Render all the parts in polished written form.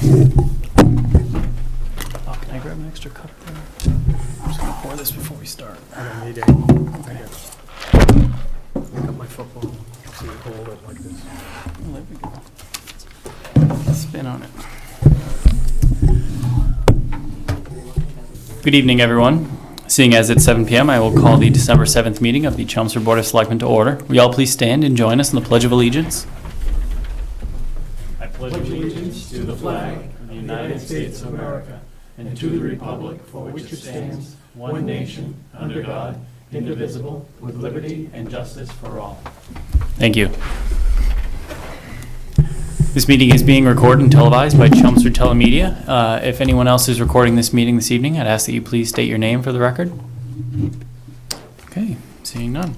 Oh, can I grab an extra cup there? I'm just gonna pour this before we start. I don't need any. I got my football. So you hold it like this. Oh, there we go. Spin on it. Good evening, everyone. Seeing as it's 7 p.m., I will call the December 7th meeting of the Chelmsford Board of Selectmen to order. Will you all please stand and join us in the Pledge of Allegiance? I pledge allegiance to the flag of the United States of America and to the republic for which it stands, one nation, under God, indivisible, with liberty and justice for all. Thank you. This meeting is being recorded and televised by Chelmsford Telemedia. If anyone else is recording this meeting this evening, I'd ask that you please state your name for the record. Okay, seeing none.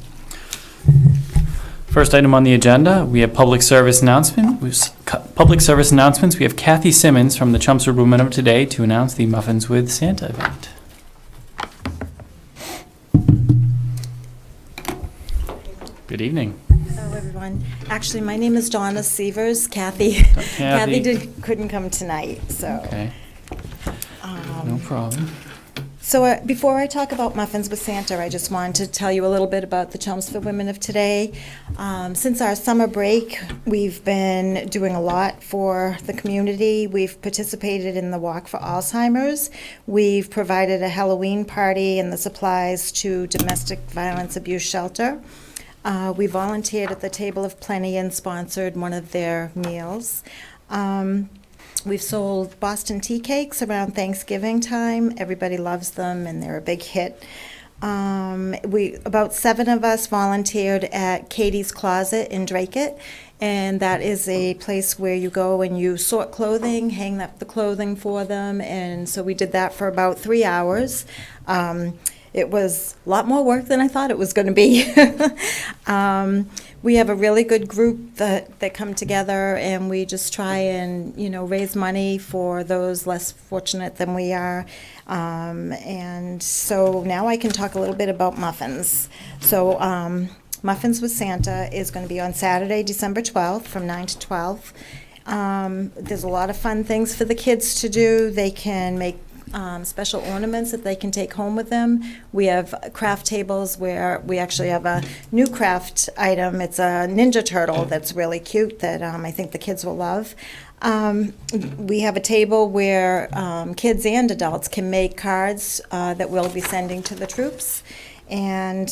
First item on the agenda, we have public service announcement. We have Kathy Simmons from the Chelmsford Women of Today to announce the Muffins with Santa event. Good evening. Hello, everyone. Actually, my name is Donna Severs. Kathy couldn't come tonight, so. Okay. No problem. So before I talk about Muffins with Santa, I just wanted to tell you a little bit about the Chelmsford Women of Today. Since our summer break, we've been doing a lot for the community. We've participated in the Walk for Alzheimer's. We've provided a Halloween party and the supplies to Domestic Violence Abuse Shelter. We volunteered at the Table of Plenty and sponsored one of their meals. We've sold Boston tea cakes around Thanksgiving time. Everybody loves them, and they're a big hit. About 7 of us volunteered at Katie's Closet in Drake-It, and that is a place where you go and you sort clothing, hang up the clothing for them, and so we did that for about 3 hours. It was a lot more work than I thought it was going to be. We have a really good group that come together, and we just try and, raise money for those less fortunate than we are. And so now I can talk a little bit about muffins. So Muffins with Santa is going to be on Saturday, December 12th from 9 to 12. There's a lot of fun things for the kids to do. They can make special ornaments that they can take home with them. We have craft tables where we actually have a new craft item. It's a Ninja Turtle that's really cute that I think the kids will love. We have a table where kids and adults can make cards that we'll be sending to the troops. And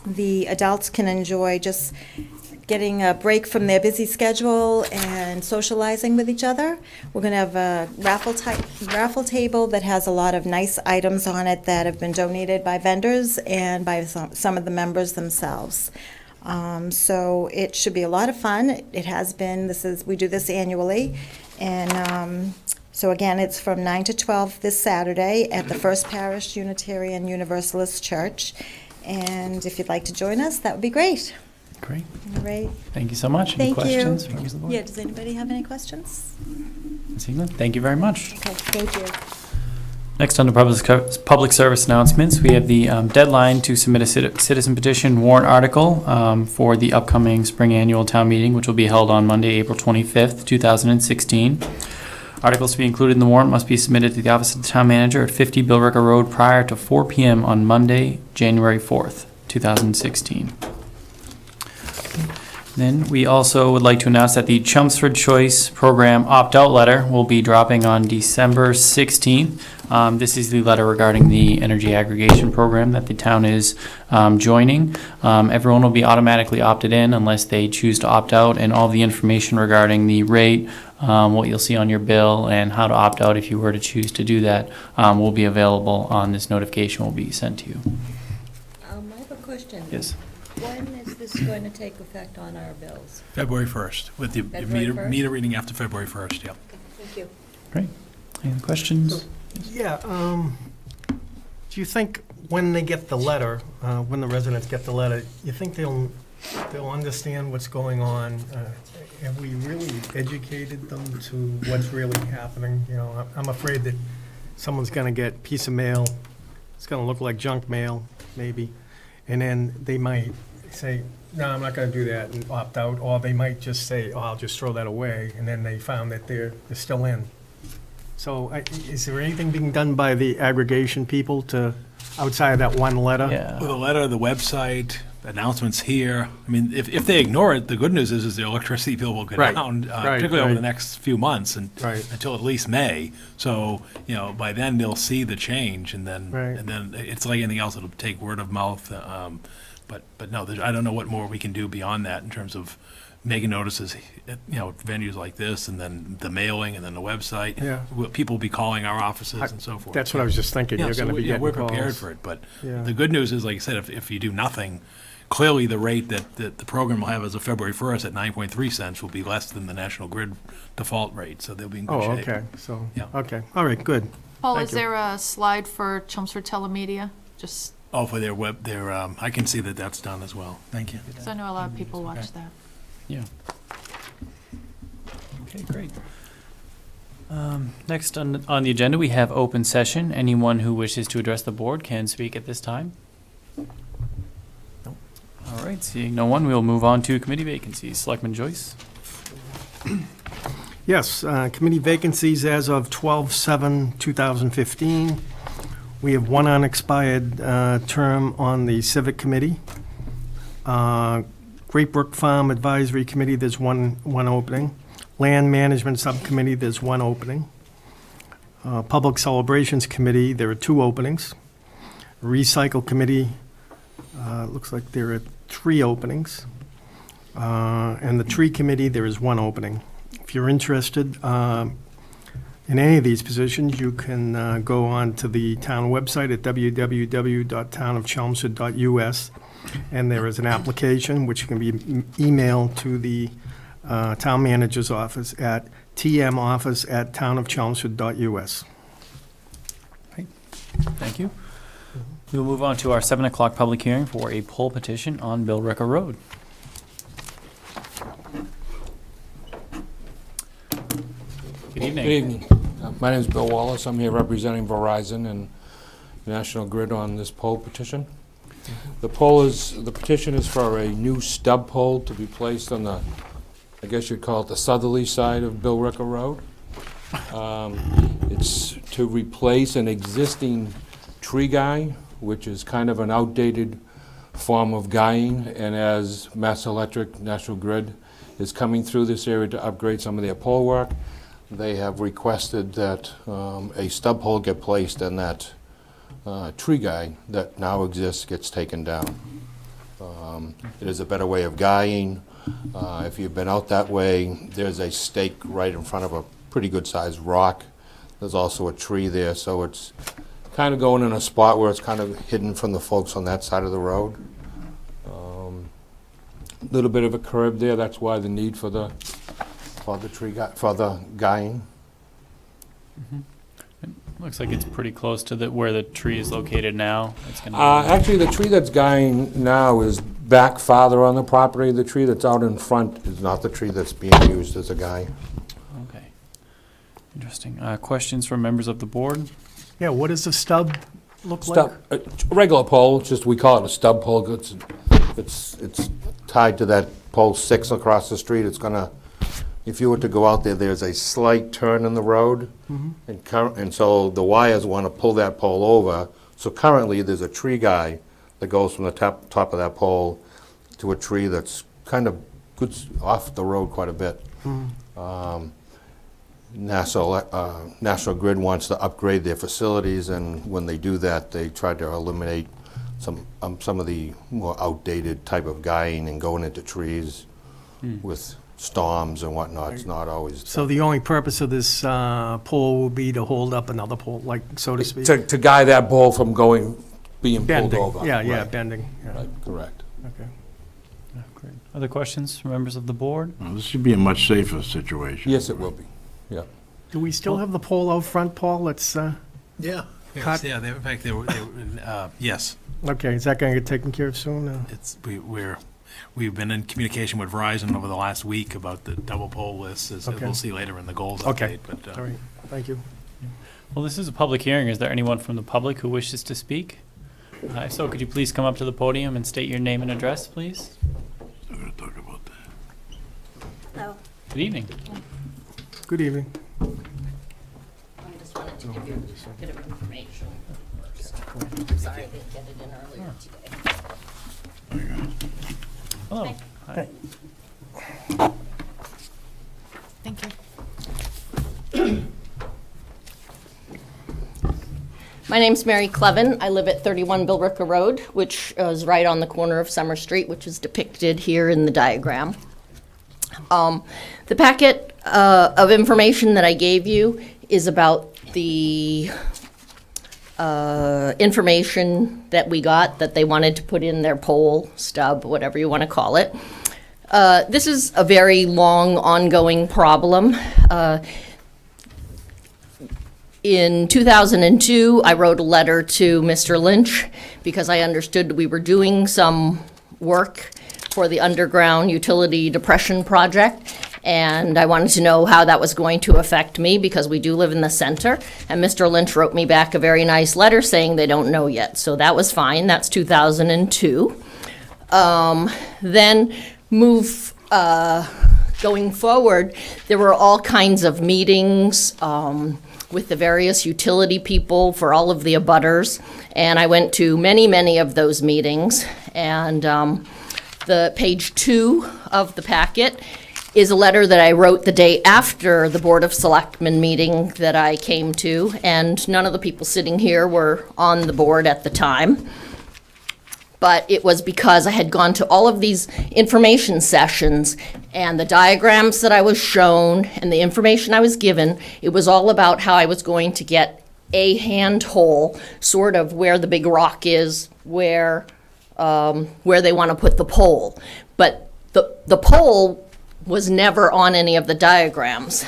the adults can enjoy just getting a break from their busy schedule and socializing with each other. We're going to have a raffle table that has a lot of nice items on it that have been donated by vendors and by some of the members themselves. So it should be a lot of fun. It has been. We do this annually, and so again, it's from 9 to 12 this Saturday at the First Parish Unitarian Universalist Church. And if you'd like to join us, that would be great. Great. All right. Thank you so much. Any Thank questions? you. Members of the board? Yeah, does anybody have any questions? Thank you very much. Okay, thank you. Next on the public service announcements, we have the deadline to submit a citizen petition warrant article for the upcoming spring annual town meeting, which will be held on Monday, April 25th, 2016. Articles to be included in the warrant must be submitted to the office of the town manager at 50 Billrica Road prior to 4 p.m. on Monday, January 4th, 2016. Then we also would like to announce that the Chelmsford Choice Program opt-out letter will be dropping on December 16th. This is the letter regarding the energy aggregation program that the town is joining. Everyone will be automatically opted in unless they choose to opt out, and all the information regarding the rate, what you'll see on your bill, and how to opt out if you were to choose to do that will be available on this notification will be sent to you. I have a question. Yes. When is this going to take effect on our bills? February 1st, with the February 1st? meter reading after February 1st, yeah. Thank you. Great. Any other questions? Yeah, do you think when they get the letter, when the residents get the letter, you think they'll understand what's going on? Have we really educated them to what's really happening? I'm afraid that someone's gonna get a piece of mail, it's gonna look like junk mail, maybe, and then they might say, no, I'm not gonna do that and opt out, or they might just say, oh, I'll just throw that away, and then they found that they're still in. So is there anything being done by the aggregation people to, outside of that one letter? Yeah. With a letter, the website, announcements here. I mean, if they ignore it, the good news is the electricity bill will go Right, down, right, particularly over right. the next few months and Right. until at least May. So, by then they'll see the change, and then Right. it's like anything else. It'll take word of mouth. But no, I don't know what more we can do beyond that in terms of making notices, at venues like this, and then the mailing, and then the website. Yeah. People will be calling our offices and so forth. That's what I was just thinking, Yeah, you're so gonna be getting we're calls. prepared for it, but Yeah. the good news is, like I said, if you do nothing, clearly the rate that the program will have as of February 1st at 9.3 cents will be less than the National Grid default rate, so they'll be in good Oh, shape. okay, so, Yeah. okay, all right, good. Paul, Thank is you. there a slide for Chelmsford Telemedia? Just, Oh, for their I can see that that's done as well. Thank you. because I know a lot of people watch that. Yeah. Okay, great. Next on the agenda, we have open session. Anyone who wishes to address the board can speak at this time. All right, seeing no one, we'll move on to committee vacancies. Selectman Joyce? Yes, committee vacancies as of 12/7/2015. We have one unexpired term on the Civic Committee. Great Brook Farm Advisory Committee, there's one opening. Land Management Subcommittee, there's one opening. Public Celebrations Committee, there are two openings. Recycle Committee, looks like there are three openings. And the Tree Committee, there is one opening. If you're interested in any of these positions, you can go on to the town website at www.townofchelmsford.us, and there is an application which can be emailed to the town manager's office at tmoffice@townofchelmsford.us. Thank you. We will move on to our 7 o'clock public hearing for a poll petition on Bill Ricker Road. Good evening. Good evening. My name is Bill Wallace. I'm here representing Verizon and National Grid on this poll petition. The petition is for a new stub pole to be placed on the, I guess you'd call it the southerly side of Bill Ricker Road. It's to replace an existing tree guy, which is kind of an outdated form of guying, and as Mass Electric, National Grid is coming through this area to upgrade some of their pole work, they have requested that a stub pole get placed and that tree guy that now exists gets taken down. It is a better way of guying. If you've been out that way, there's a stake right in front of a pretty good sized rock. There's also a tree there, so it's kind of going in a spot where it's kind of hidden from the folks on that side of the road. Little bit of a curb there, that's why the need for the guying. Looks like it's pretty close to where the tree is located now. It's gonna Actually, the tree that's guying now is back farther on the property. The tree that's out in front is not the tree that's being used as a guy. Okay. Interesting. Questions from members of the board? Yeah, what does the stub look like? Stub, a regular pole, it's just we call it a stub pole. It's tied to that pole 6 across the street. It's gonna, if you were to go out there, there's a slight turn in the road, and so the wires want to pull that pole over. So currently, there's a tree guy that goes from the top of that pole to a tree that's kind of good off the road quite a bit. National Grid wants to upgrade their facilities, and when they do that, they try to eliminate some of the more outdated type of guying and going into trees with storms and whatnot. It's not always So the only purpose of this pole will be to hold up another pole, like, so to speak? to guy that pole from being pulled Bending, over. yeah, Right, bending, yeah, right, correct. okay. Great. Other questions from members of the board? Well, this should be a much safer situation. Yes, it will be. Yeah. Do we still have the pole out front, Paul? Let's, Yeah. Cut. Yeah, in fact, yes. okay, is that gonna get taken care of soon? We've been in communication with Verizon over the last week about the double pole list, as Okay. we'll see later in the goals Okay. update. But All right, thank you. Well, this is a public hearing. Is there anyone from the public who wishes to speak? So could you please come up to the podium and state your name and address, please? I'm gonna talk about that. Hello. Good evening. Good evening. I just wanted to give you a bit of information first. Sorry I didn't get it in earlier today. Hello. Hi. Thank you. My name's Mary Clevin. I live at 31 Billrica Road, which is right on the corner of Summer Street, which is depicted here in the diagram. The packet of information that I gave you is about the information that we got that they wanted to put in their poll stub, whatever you want to call it. This is a very long, ongoing problem. In 2002, I wrote a letter to Mr. Lynch because I understood we were doing some work for the underground utility depression project, and I wanted to know how that was going to affect me because we do live in the center. And Mr. Lynch wrote me back a very nice letter saying they don't know yet. So that was fine. That's 2002. Then going forward, there were all kinds of meetings with the various utility people for all of the abutters, and I went to many, many of those meetings. And the page 2 of the packet is a letter that I wrote the day after the Board of Selectmen meeting that I came to, and none of the people sitting here were on the board at the time. But it was because I had gone to all of these information sessions, and the diagrams that I was shown and the information I was given, it was all about how I was going to get a hand hole, sort of where the big rock is, where they want to put the pole. But the pole was never on any of the diagrams.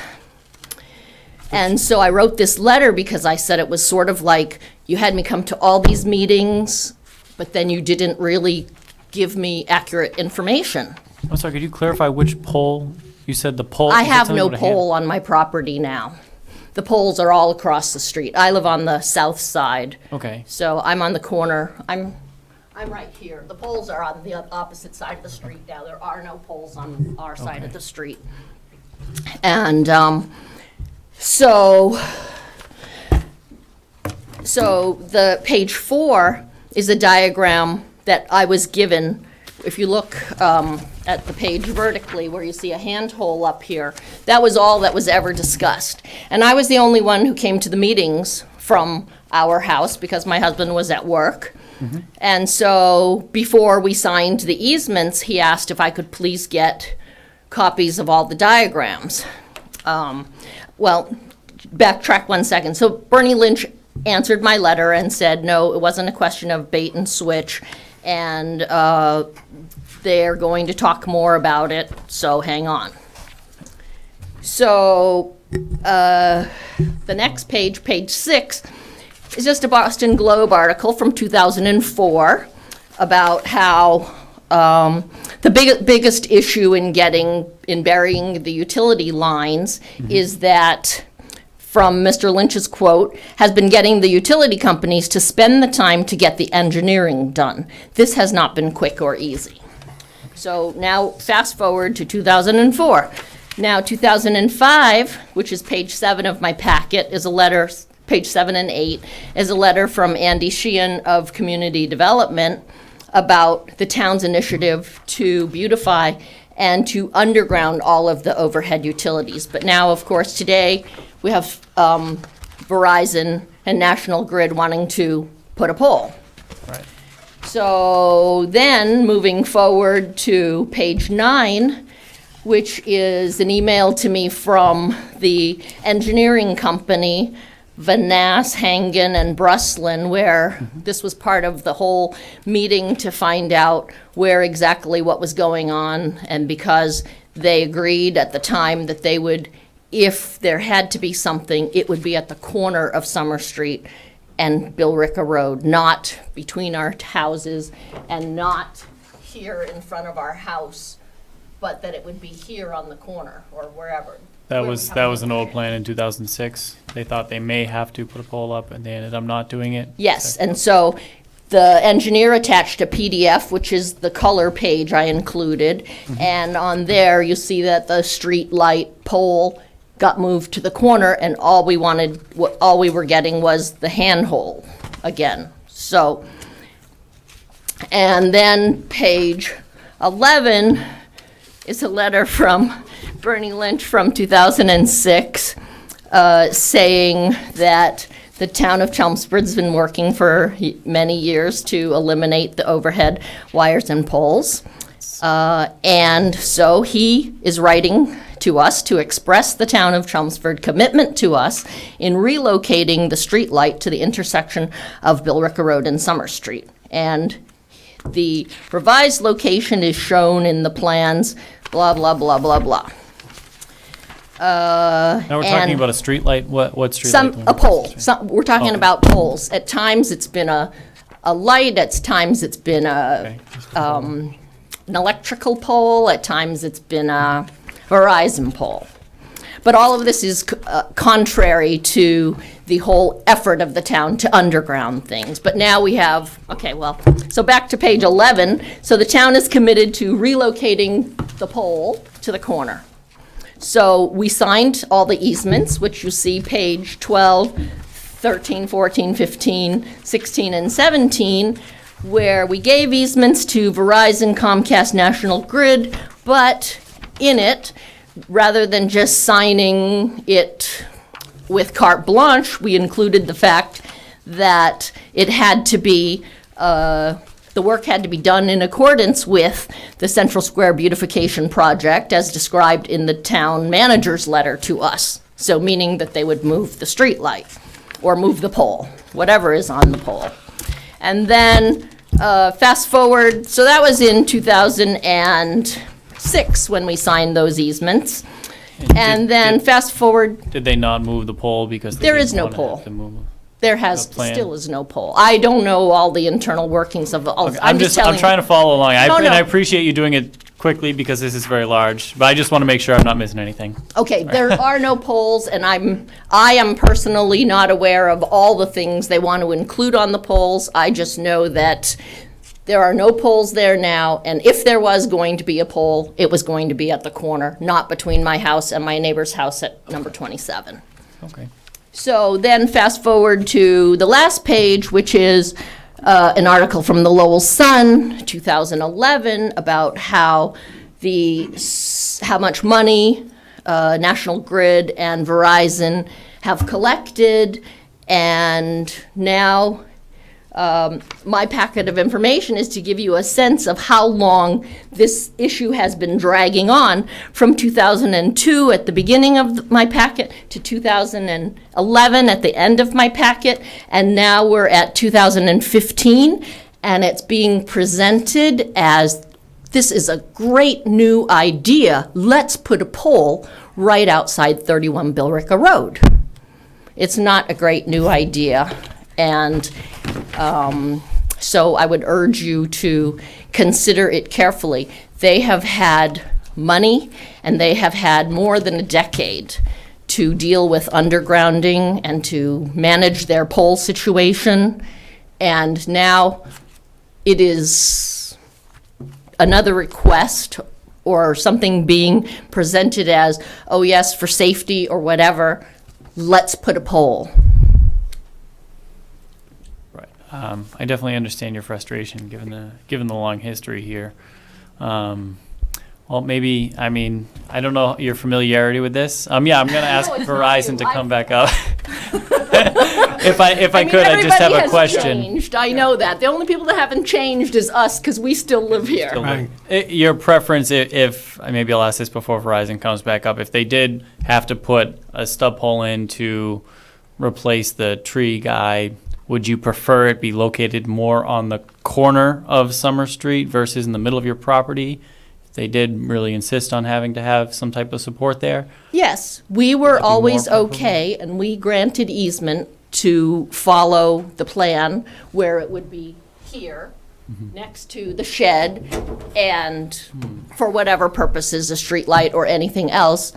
And so I wrote this letter because I said it was sort of like you had me come to all these meetings, but then you didn't really give me accurate information. I'm sorry, could you clarify which pole? You said the pole? I you said have something no about a hand- pole on my property now. The poles are all across the street. I live on the south side, Okay. so I'm on the corner. I'm right here. The poles are on the opposite side of the street now. There are no poles on our side of the street. And so the page 4 is a diagram that I was given. If you look at the page vertically where you see a hand hole up here, that was all that was ever discussed. And I was the only one who came to the meetings from our house because my husband was at work. Mm-hmm. And so before we signed the easements, he asked if I could please get copies of all the diagrams. Well, backtrack 1 second. So Bernie Lynch answered my letter and said, no, it wasn't a question of bait and switch, and they're going to talk more about it, so hang on. So the next page, page 6, is just a Boston Globe article from 2004 about how the biggest issue in burying the utility lines is that, from Mr. Lynch's quote, has been getting the utility companies to spend the time to get the engineering done. This has not been quick or easy. So now fast forward to 2004. Now 2005, which is page 7 of my packet, is a letter, page 7 and 8, is a letter from Andy Sheehan of Community Development about the town's initiative to beautify and to underground all of the overhead utilities. But now, of course, today we have Verizon and National Grid wanting to put a pole. Right. So then, moving forward to page 9, which is an email to me from the engineering company, Van Ness, Hangen, and Bruslin, where this was part of the whole meeting to find out where exactly what was going on, and because they agreed at the time that they would, if there had to be something, it would be at the corner of Summer Street and Billrica Road, not between our houses and not here in front of our house, but that it would be here on the corner or wherever. That was an old plan in 2006. They thought they may have to put a pole up, and they ended up not doing it. Yes, and so The engineer attached a PDF, which is the color page I included, and on there you see that the street light pole got moved to the corner, and all we were getting was the handhold again. So, and then page 11 is a letter from Bernie Lynch from 2006, saying that the town of Chelmsford's been working for many years to eliminate the overhead wires and poles. And so he is writing to us to express the town of Chelmsford commitment to us in relocating the street light to the intersection of Billerica Road and Summer Street. And the revised location is shown in the plans, blah, blah, blah, blah, blah. Now we're talking about a street light. What street light? A pole. We're talking about poles. At times it's been a light, at times it's been an electrical pole, at times it's been a Verizon pole. But all of this is contrary to the whole effort of the town to underground things. But now we have, so back to page 11. So the town is committed to relocating the pole to the corner. So we signed all the easements, which you see page 12, 13, 14, 15, 16, and 17, where we gave easements to Verizon, Comcast, National Grid, but in it, rather than just signing it with carte blanche, we included the fact that it had to be, the work had to be done in accordance with the Central Square Beautification Project as described in the town manager's letter to us. So meaning that they would move the street light or move the pole, whatever is on the pole. And then fast forward, so that was in 2006 when we signed those easements. And then fast forward. Did they not move the pole because there is no pole? There still is no pole. I don't know all the internal workings of all. Okay, I'm trying to follow along. And I appreciate you doing it quickly because this is very large, but I just want to make sure I'm not missing anything. Okay, there are no poles, and I am personally not aware of all the things they want to include on the poles. I just know that there are no poles there now, and if there was going to be a pole, it was going to be at the corner, not between my house and my neighbor's house at number 27. Okay. So then fast forward to the last page, which is an article from the Lowell Sun, 2011, about how much money National Grid and Verizon have collected, and now my packet of information is to give you a sense of how long this issue has been dragging on, from 2002 at the beginning of my packet to 2011 at the end of my packet, and now we're at 2015, and it's being presented as, this is a great new idea, let's put a pole right outside 31 Billerica Road. It's not a great new idea, and so I would urge you to consider it carefully. They have had money, and they have had more than a decade to deal with undergrounding and to manage their pole situation, and now it is another request or something being presented as, oh yes, for safety or whatever, let's put a pole. I definitely understand your frustration given the long history here. Well, maybe, I don't know your familiarity with this. I'm going to ask Verizon to come back up. If I could, I just have a question. Changed. I know that. The only people that haven't changed is us, because we still live here. Right. Your preference, if maybe I'll ask this before Verizon comes back up, if they did have to put a stub pole in to replace the tree guy, would you prefer it be located more on the corner of Summer Street versus in the middle of your property? If they did really insist on having to have some type of support there? Yes, we were always okay, and we granted easement to follow the plan where it would be here, next to the shed, and for whatever purposes, a street light or anything else.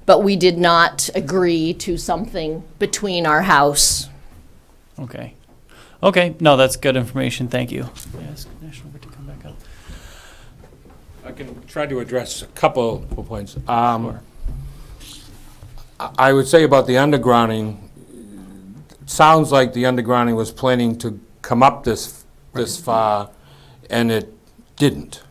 But we did not agree to something between our house. Okay. Okay, no, that's good information, thank you. Ask National Grid to come back up. I can try to address a couple of points. Sure. I would say about the undergrounding, it sounds like the undergrounding was planning to come up this far, and it didn't.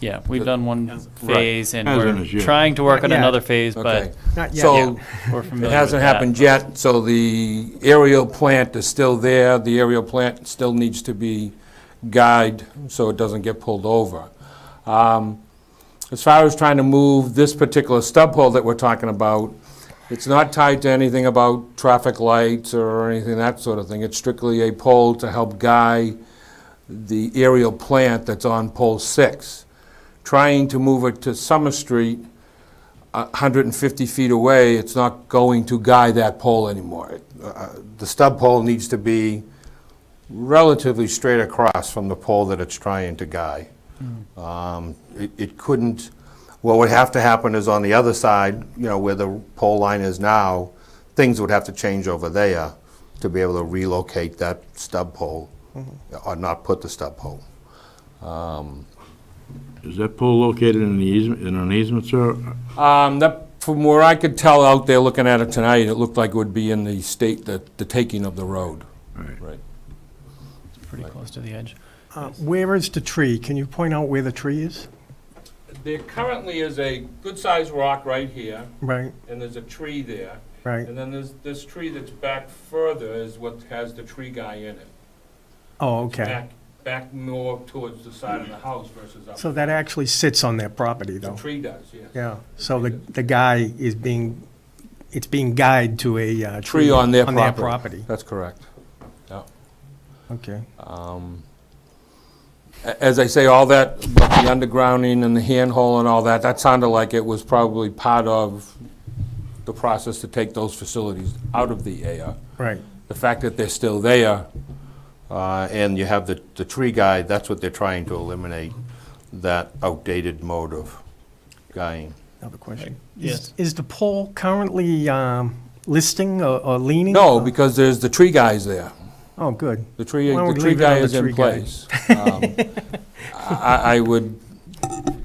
Yeah, we've done one phase, and Hasn't we're as yet. trying to work Not on yet. another phase, Okay. but Not yet. So, we're it familiar with hasn't that. happened yet, so the aerial plant is still there. The aerial plant still needs to be guyed so it doesn't get pulled over. As far as trying to move this particular stub pole that we're talking about, it's not tied to anything about traffic lights or anything, that sort of thing. It's strictly a pole to help guide the aerial plant that's on pole 6. Trying to move it to Summer Street, 150 feet away, it's not going to guide that pole anymore. The stub pole needs to be relatively straight across from the pole that it's trying to guide. It couldn't, what would have to happen is on the other side, where the pole line is now, things would have to change over there to be able to relocate that stub pole, or not put the stub pole. Is that pole located in an easement, sir? From where I could tell out there looking at it tonight, it looked like it would be in the state, the taking of the road. Right. It's pretty close to the edge. Where is the tree? Can you point out where the tree is? There currently is a good-sized rock right here, Right, and there's a tree there. right. And then there's this tree that's back further is what has the tree guy in it. Oh, okay. Back more towards the side of the house versus up. So that actually sits on their property, The though? tree does, yes. Yeah, so the guy is it's being guided to a Tree on their property. property. That's correct. Yeah. Okay. As I say, all that, about the undergrounding and the handhole and all that, that sounded like it was probably part of the process to take those facilities out of the AR. Right. The fact that they're still there, and you have the tree guide, that's what they're trying to eliminate, that outdated mode of guying. Another question. Yes. Is the pole currently listing or leaning? No, because there's the tree guys there. Oh, good. The tree Why don't we guy leave it on the is in tree guy? place. I would,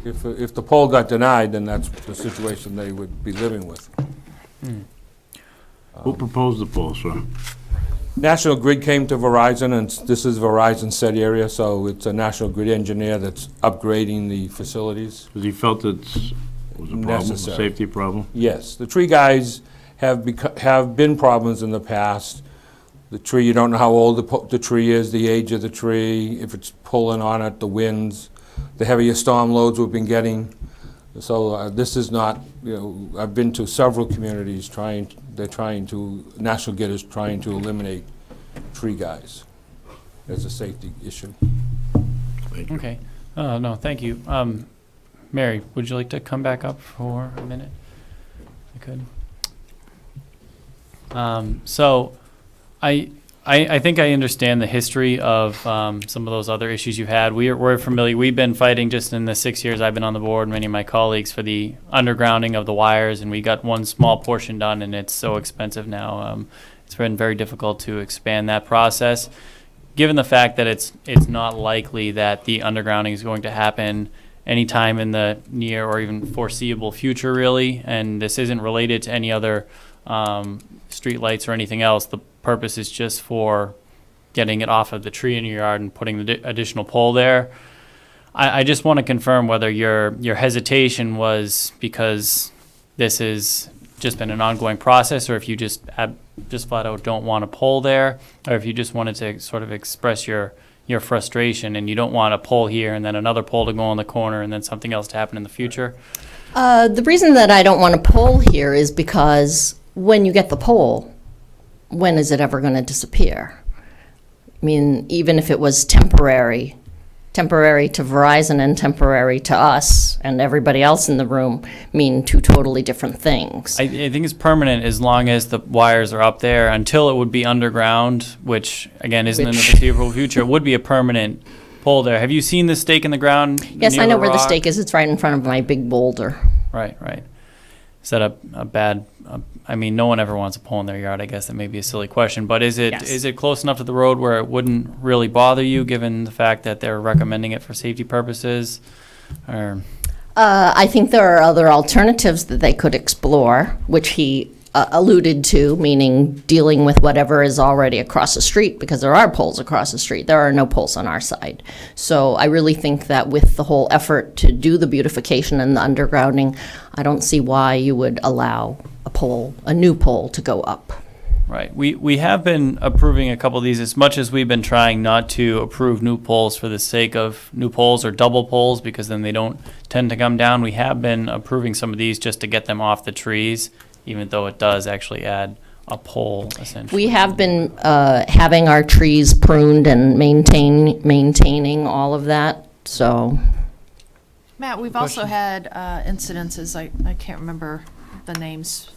if the poll got denied, then that's the situation they would be living with. Who proposed the pole, sir? National Grid came to Verizon, and this is Verizon's set area, so it's a National Grid engineer that's upgrading the facilities. Because he felt it was a problem, a Necessary. safety problem? Yes, the tree guys have been problems in the past. The tree, you don't know how old the tree is, the age of the tree, if it's pulling on it, the winds, the heavier storm loads we've been getting. So this is not, I've been to several communities National Grid is trying to eliminate tree guys as a safety issue. Thank you. Okay, no, thank you. Mary, would you like to come back up for a minute? I could. So, I think I understand the history of some of those other issues you had. We're familiar. We've been fighting just in the 6 years I've been on the board, many of my colleagues, for the undergrounding of the wires, and we got one small portion done, and it's so expensive now. It's been very difficult to expand that process. Given the fact that it's not likely that the undergrounding is going to happen anytime in the near or even foreseeable future, really, and this isn't related to any other street lights or anything else. The purpose is just for getting it off of the tree in your yard and putting the additional pole there. I just want to confirm whether your hesitation was because this has just been an ongoing process, or if you just flat out don't want a pole there, or if you just wanted to sort of express your frustration and you don't want a pole here and then another pole to go on the corner and then something else to happen in the future. The reason that I don't want a pole here is because when you get the pole, when is it ever going to disappear? I mean, even if it was temporary to Verizon and temporary to us and everybody else in the room mean two totally different things. I think it's permanent as long as the wires are up there. Until it would be underground, which again isn't in the foreseeable future, it would be a permanent pole there. Have you seen the stake in the ground? Yes, near I know where the rock? stake is. It's right in front of my big boulder. Right. is that a bad, I mean, no one ever wants a pole in their yard, I guess that may be a silly question, but is Yes. it close enough to the road where it wouldn't really bother you, given the fact that they're recommending it for safety purposes? Or, I think there are other alternatives that they could explore, which he alluded to, meaning dealing with whatever is already across the street, because there are poles across the street. There are no poles on our side. So I really think that with the whole effort to do the beautification and the undergrounding, I don't see why you would allow a new pole to go up. right, we have been approving a couple of these, as much as we've been trying not to approve new poles for the sake of new poles or double poles, because then they don't tend to come down. We have been approving some of these just to get them off the trees, even though it does actually add a pole, essentially. We have been having our trees pruned and maintaining all of that, so. Matt, we've also had incidences, I can't remember the names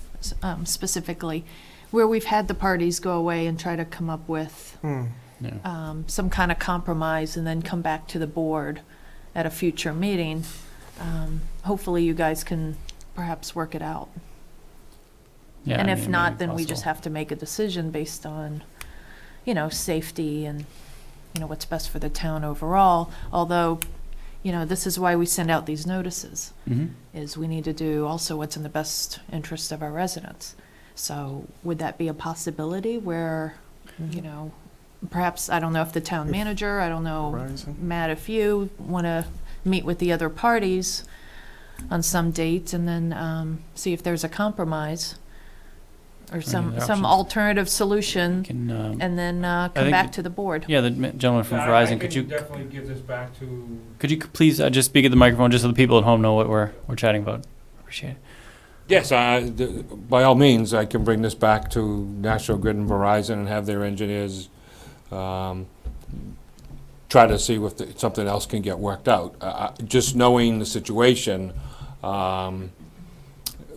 specifically, where we've had the parties go away and try to come up with some kind of compromise and then come back to the board at a future meeting. Hopefully you guys can perhaps work it out. Yeah, And I if mean, not, maybe then we possible. just have to make a decision based on, safety and, what's best for the town overall. Although, this is why we send out these notices, Mhm. is we need to do also what's in the best interest of our residents. So would that be a possibility where, perhaps, I don't know if the town manager, I don't know, Horizon. Matt, if you want to meet with the other parties on some date and then see if there's a compromise or some other options? alternative solution, Can, and then come think back that- to the board. yeah, the gentleman from Verizon, could you, definitely give this back to. could you please just speak at the microphone, just so the people at home know what we're chatting about? Appreciate it. Yes, by all means, I can bring this back to National Grid and Verizon and have their engineers try to see if something else can get worked out. Just knowing the situation,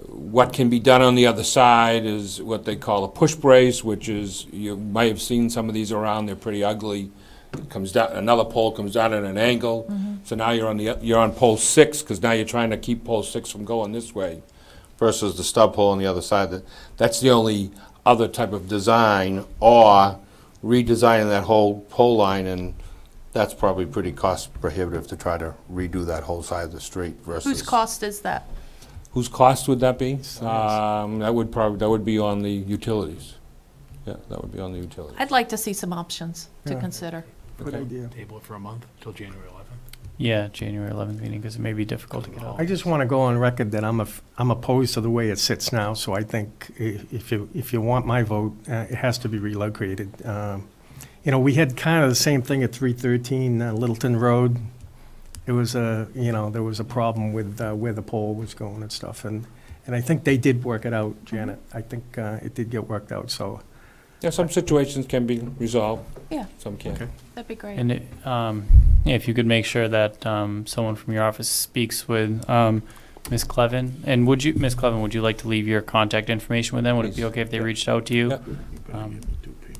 what can be done on the other side is what they call a push brace, which is, you might have seen some of these around, they're pretty ugly. It comes down, another pole comes down at an angle, so now you're on pole 6, because now you're trying to keep pole 6 from going this way, versus the stub pole on the other side. That's the only other type of design, or redesigning that whole pole line, and that's probably pretty cost prohibitive to try to redo that whole side of the street versus. Whose cost is that? Whose cost would that be? That would be on the utilities. Yeah, that would be on the utilities. I'd like to see some options to Yeah. consider. Good idea. Table it for a month till January 11th. Yeah, January 11th meeting, because it may be difficult to get out. I just want to go on record that I'm opposed to the way it sits now, so I think if you want my vote, it has to be relocated. We had kind of the same thing at 313 Littleton Road. It was there was a problem with where the pole was going and stuff, and I think they did work it out, Janet. I think it did get worked out, so. Yeah, some situations can be resolved. Yeah. Some can't. Okay. That'd be great. And if you could make sure that someone from your office speaks with Ms. Clevin, and Ms. Clevin, would you like to leave your contact information with them? Would it be Please. okay if they reached out to you? Yeah.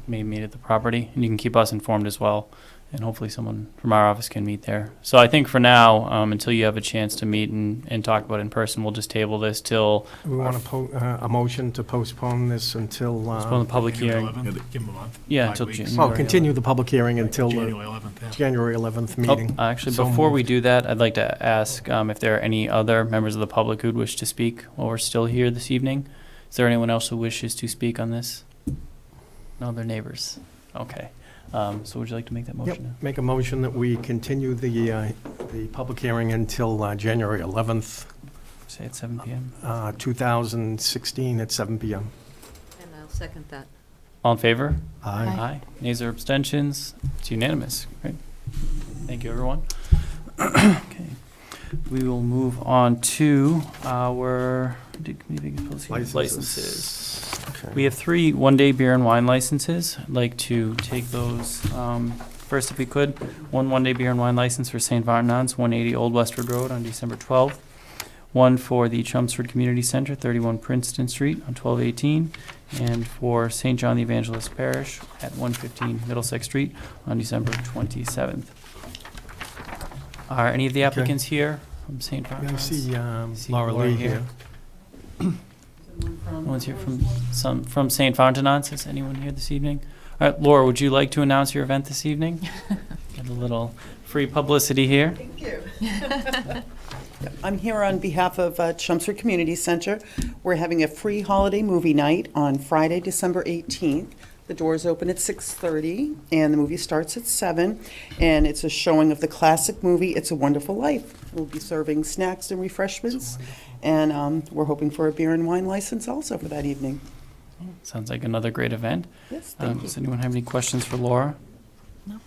Maybe meet at the property, and you can keep us informed as well, and hopefully someone from our office can meet there. So I think for now, until you have a chance to meet and talk about it in person, we'll just table this till We want a motion to postpone this until, postpone the public January hearing. 11th, give them a month. Yeah, 5 until weeks. January. continue the public hearing until January the 11th, yeah. January 11th Oh, meeting. actually, So before we moved. do that, I'd like to ask if there are any other members of the public who'd wish to speak while we're still here this evening. Is there anyone else who wishes to speak on this? No, they're neighbors. Okay. So would you like to make that Yep, motion? make a motion that we continue the public hearing until January 11th, Say at 7 p.m. 2016 at 7 p.m. And I'll second that. All in favor? Aye. Aye. Nays or abstentions? It's unanimous. Great. Thank you, everyone. Okay. We will move on to our licenses. Okay. We have 3 one-day beer and wine licenses. I'd like to take those first if we could. One-day beer and wine license for St. Varnon's, 180 Old Westford Road on December 12th. One for the Chelmsford Community Center, 31 Princeton Street on 12/18. And for St. John the Evangelist Parish at 115 Middlesex Street on December 27th. Are any of the applicants here from St. I Varnon's? see See Laura Laura Lee here. here. No one's here from St. Fontenance. Is anyone here this evening? All right, Laura, would you like to announce your event this evening? Get a little free publicity here. Thank you. I'm here on behalf of Chelmsford Community Center. We're having a free holiday movie night on Friday, December 18th. The doors open at 6:30 and the movie starts at 7. And it's a showing of the classic movie, It's a Wonderful Life. We'll be serving snacks and refreshments. And we're hoping for a beer and wine license also for that evening. Sounds like another great event. Yes, thank you. Does anyone have any questions for Laura? No.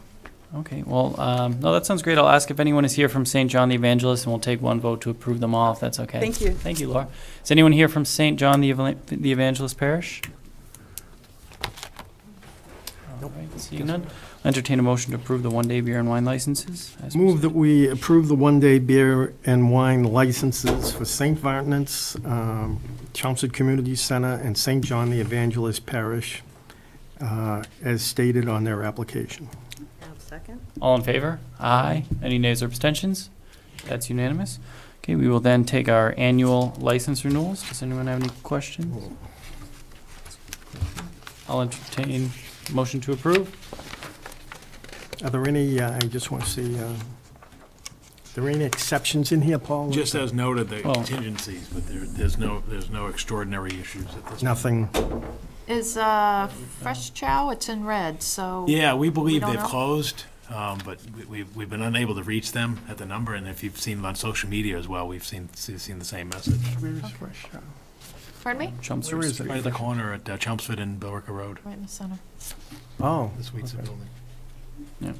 Okay, well, no, that sounds great. I'll ask if anyone is here from St. John the Evangelist, and we'll take one vote to approve them all, if that's okay. Thank you. Thank you, Laura. Is anyone here from St. John the Evangelist Parish? All right, seeing none. I'll entertain a motion to approve the one-day beer and wine licenses. as Move that we approve the one-day beer and wine licenses for St. Vartanant's, Chelmsford Community Center, and St. John the Evangelist Parish, as stated on their application. I'll second. All in favor? Aye. Any nays or abstentions? That's unanimous. Okay, we will then take our annual license renewals. Does anyone have any questions? I'll entertain a motion to approve. Are there any, I just want to see, are there any exceptions in here, Paul? Just as noted, the Well- contingencies, but there's no extraordinary issues at this point. Nothing. Is Fresh Chow, it's in red, so. Yeah, we believe don't they've know? closed, but we've been unable to reach them at the number, and if you've seen on social media as well, we've seen the same message. Where is Fresh? Pardon me? Chelmsford Where is Street. Right at the corner at Chelmsford and Billerica Road. Right in the center. Oh, The suites okay. building. We're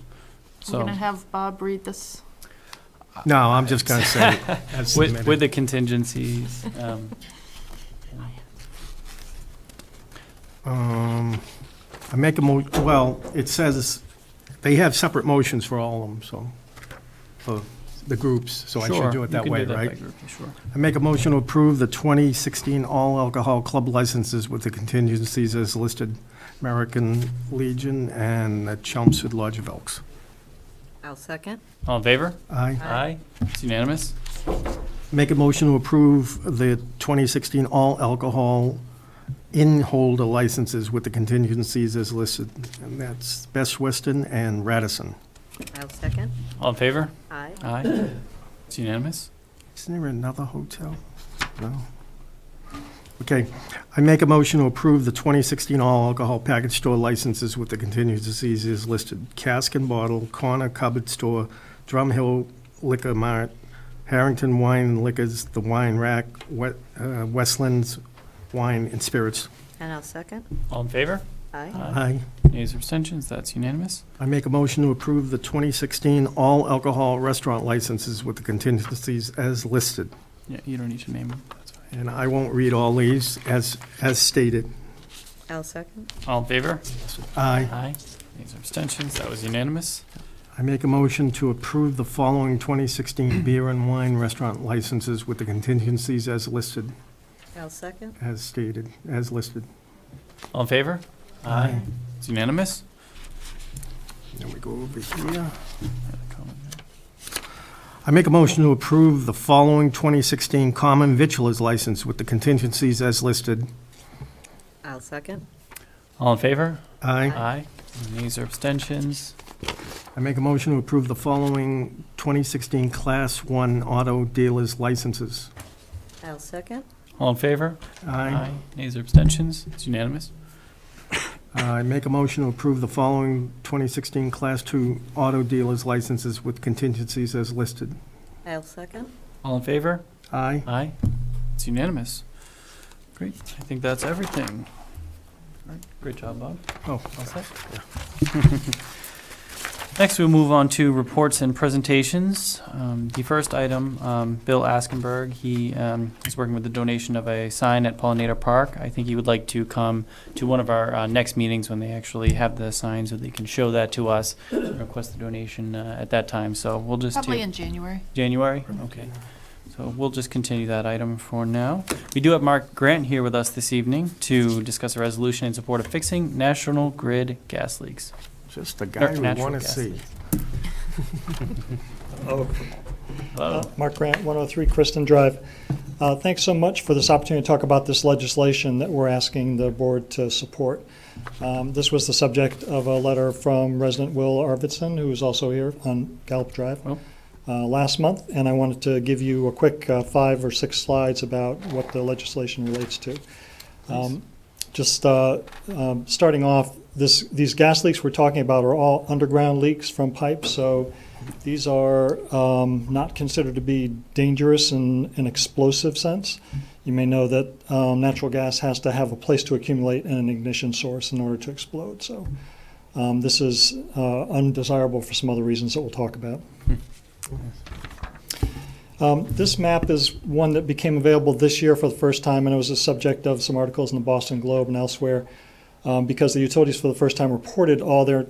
So, gonna have Bob read this. No, I'm just going to say, as with submitted. the contingencies, I make a well, it says they have separate motions for all of them, so, for the groups, so I sure, should do it that you way, can do that by right? group, Sure. I make a motion to approve the 2016 all-alcohol club licenses with the contingencies as listed, American Legion and the Chelmsford Lodge of Elks. I'll second. All in favor? Aye. Aye. It's unanimous. Make a motion to approve the 2016 all-alcohol in-holder licenses with the contingencies as listed, and that's Best Western and Radisson. I'll second. All in favor? Aye. Aye. It's unanimous. Isn't there another hotel? No. Okay, I make a motion to approve the 2016 all-alcohol package store licenses with the contingencies as listed. Cask and Bottle, Corner Cupboard Store, Drum Hill Liquor Mart, Harrington Wine and Liquors, The Wine Rack, Westlands Wine and Spirits. And I'll second. All in favor? Aye. Aye. Nays or abstentions? That's unanimous. I make a motion to approve the 2016 all-alcohol restaurant licenses with the contingencies as listed. Yeah, you don't need to name them. That's fine. And I won't read all these as stated. I'll second. All in favor? Aye. Aye. Nays or abstentions? That was unanimous. I make a motion to approve the following 2016 beer and wine restaurant licenses with the contingencies as listed, I'll second. as stated, as listed. All in favor? Aye. It's unanimous. Then we go over here. I make a motion to approve the following 2016 common victualers license with the contingencies as listed. I'll second. All in favor? Aye. Aye. Nays or abstentions? I make a motion to approve the following 2016 Class 1 auto dealers licenses. I'll second. All in favor? Aye. Nays or abstentions? It's unanimous. I make a motion to approve the following 2016 Class 2 auto dealers licenses with contingencies as listed. I'll second. All in favor? Aye. Aye. It's unanimous. Great. I think that's everything. All right. Great job, Bob. Oh, All set? Next, we'll move on to reports and presentations. The first item, Bill Askenberg, he is working with the donation of a sign at Pollinator Park. I think he would like to come to one of our next meetings when they actually have the sign so they can show that to us, and request the donation at that time. So we'll just Probably in January. January? Okay. So we'll just continue that item for now. We do have Mark Grant here with us this evening to discuss a resolution in support of fixing National Grid gas leaks. just the guy we Natural want to gas see. leaks. Mark Grant, 103 Kristen Drive. Thanks so much for this opportunity to talk about this legislation that we're asking the board to support. This was the subject of a letter from resident Will Arvidsson, who is also here on Gallup Drive, last month, and I wanted to give you a quick 5 or 6 slides about what the legislation relates to. Starting off, these gas leaks we're talking about are all underground leaks from pipes, so these are not considered to be dangerous in an explosive sense. You may know that natural gas has to have a place to accumulate and an ignition source in order to explode. So this is undesirable for some other reasons that we'll talk about. This map is one that became available this year for the first time, and it was the subject of some articles in the Boston Globe and elsewhere because the utilities for the first time reported all their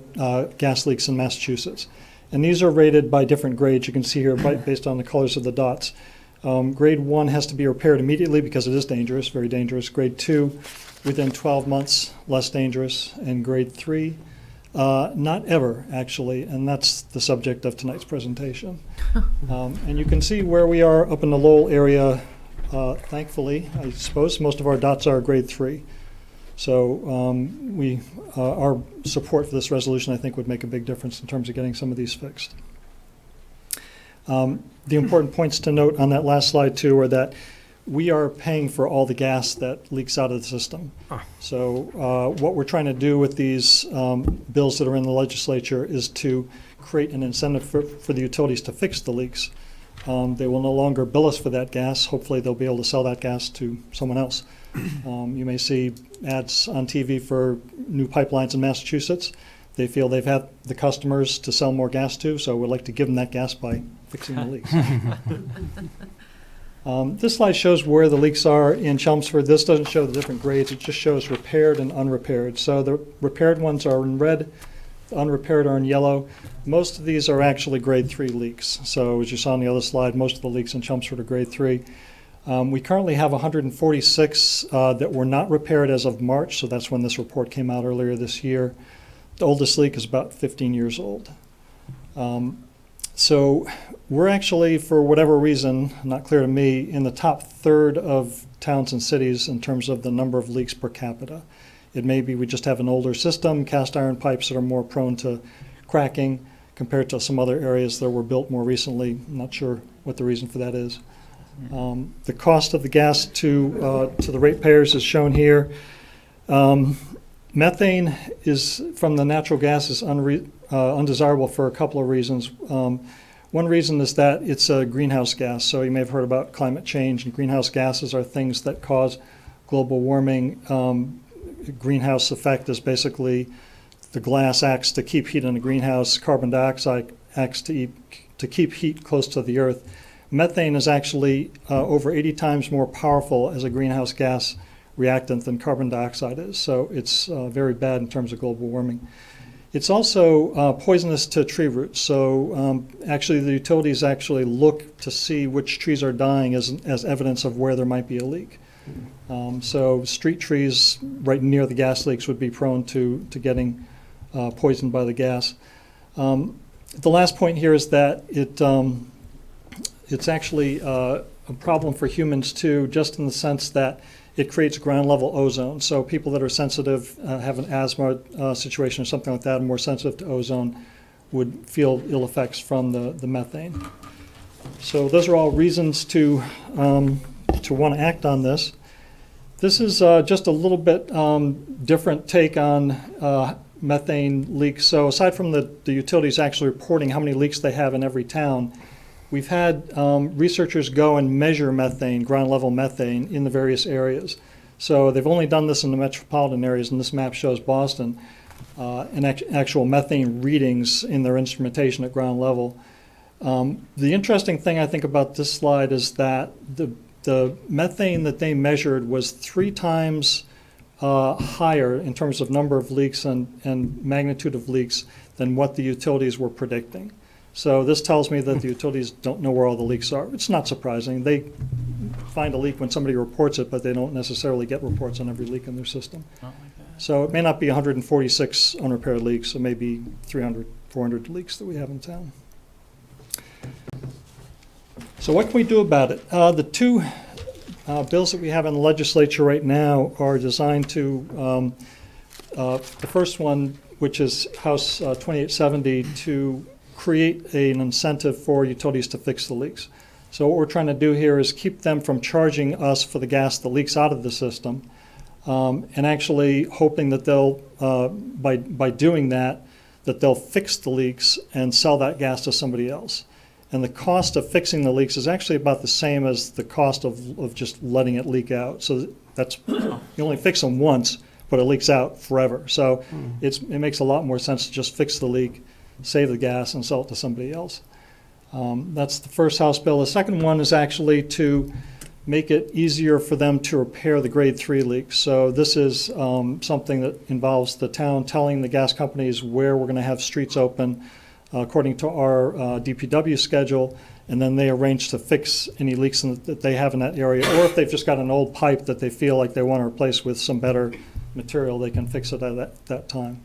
gas leaks in Massachusetts. And these are rated by different grades. You can see here based on the colors of the dots. Grade 1 has to be repaired immediately because it is dangerous, very dangerous. Grade 2, within 12 months, less dangerous. And grade 3, not ever, actually. And that's the subject of tonight's presentation. And you can see where we are up in the Lowell area. Thankfully, I suppose, most of our dots are grade 3. So our support for this resolution, I think, would make a big difference in terms of getting some of these fixed. The important points to note on that last slide, too, are that we are paying for all the gas that leaks out of the system. So what we're trying to do with these bills that are in the legislature is to create an incentive for the utilities to fix the leaks. They will no longer bill us for that gas. Hopefully they'll be able to sell that gas to someone else. You may see ads on TV for new pipelines in Massachusetts. They feel they've had the customers to sell more gas to, so we'd like to give them that gas by fixing the leaks. This slide shows where the leaks are in Chelmsford. This doesn't show the different grades. It just shows repaired and unrepaired. So the repaired ones are in red, the unrepaired are in yellow. Most of these are actually grade 3 leaks. So as you saw on the other slide, most of the leaks in Chelmsford are grade 3. We currently have 146 that were not repaired as of March, so that's when this report came out earlier this year. The oldest leak is about 15 years old. So we're actually, for whatever reason, not clear to me, in the top third of towns and cities in terms of the number of leaks per capita. It may be we just have an older system, cast iron pipes that are more prone to cracking compared to some other areas that were built more recently. I'm not sure what the reason for that is. The cost of the gas to the ratepayers is shown here. Methane is from the natural gas is undesirable for a couple of reasons. One reason is that it's a greenhouse gas. So you may have heard about climate change, and greenhouse gases are things that cause global warming. Greenhouse effect is basically the glass acts to keep heat in the greenhouse. Carbon dioxide acts to keep heat close to the earth. Methane is actually over 80 times more powerful as a greenhouse gas reactant than carbon dioxide is. So it's very bad in terms of global warming. It's also poisonous to tree roots. So actually the utilities actually look to see which trees are dying as evidence of where there might be a leak. So street trees right near the gas leaks would be prone to getting poisoned by the gas. The last point here is that it's actually a problem for humans too, just in the sense that it creates ground level ozone. So people that are sensitive, have an asthma situation or something like that, and more sensitive to ozone would feel ill effects from the methane. So those are all reasons to want to act on this. This is just a little bit different take on methane leaks. So aside from the utilities actually reporting how many leaks they have in every town, we've had researchers go and measure methane, ground level methane, in the various areas. So they've only done this in the metropolitan areas, and this map shows Boston, and actual methane readings in their instrumentation at ground level. The interesting thing I think about this slide is that the methane that they measured was 3 times higher in terms of number of leaks and magnitude of leaks than what the utilities were predicting. So this tells me that the utilities don't know where all the leaks are. It's not surprising. They find a leak when somebody reports it, but they don't necessarily get reports on every leak in their system. So it may not be 146 unrepaired leaks. It may be 300, 400 leaks that we have in town. So what can we do about it? The two bills that we have in the legislature right now are designed to, the first one, which is House 2870, to create an incentive for utilities to fix the leaks. So what we're trying to do here is keep them from charging us for the gas that leaks out of the system, and actually hoping that they'll, by doing that, that they'll fix the leaks and sell that gas to somebody else. And the cost of fixing the leaks is actually about the same as the cost of just letting it leak out. So that's, you only fix them once, but it leaks out forever. So it makes a lot more sense to just fix the leak, save the gas, and sell it to somebody else. That's the first House bill. The second one is actually to make it easier for them to repair the grade 3 leaks. So this is something that involves the town telling the gas companies where we're going to have streets open according to our DPW schedule, and then they arrange to fix any leaks that they have in that area. Or if they've just got an old pipe that they feel like they want to replace with some better material, they can fix it at that time.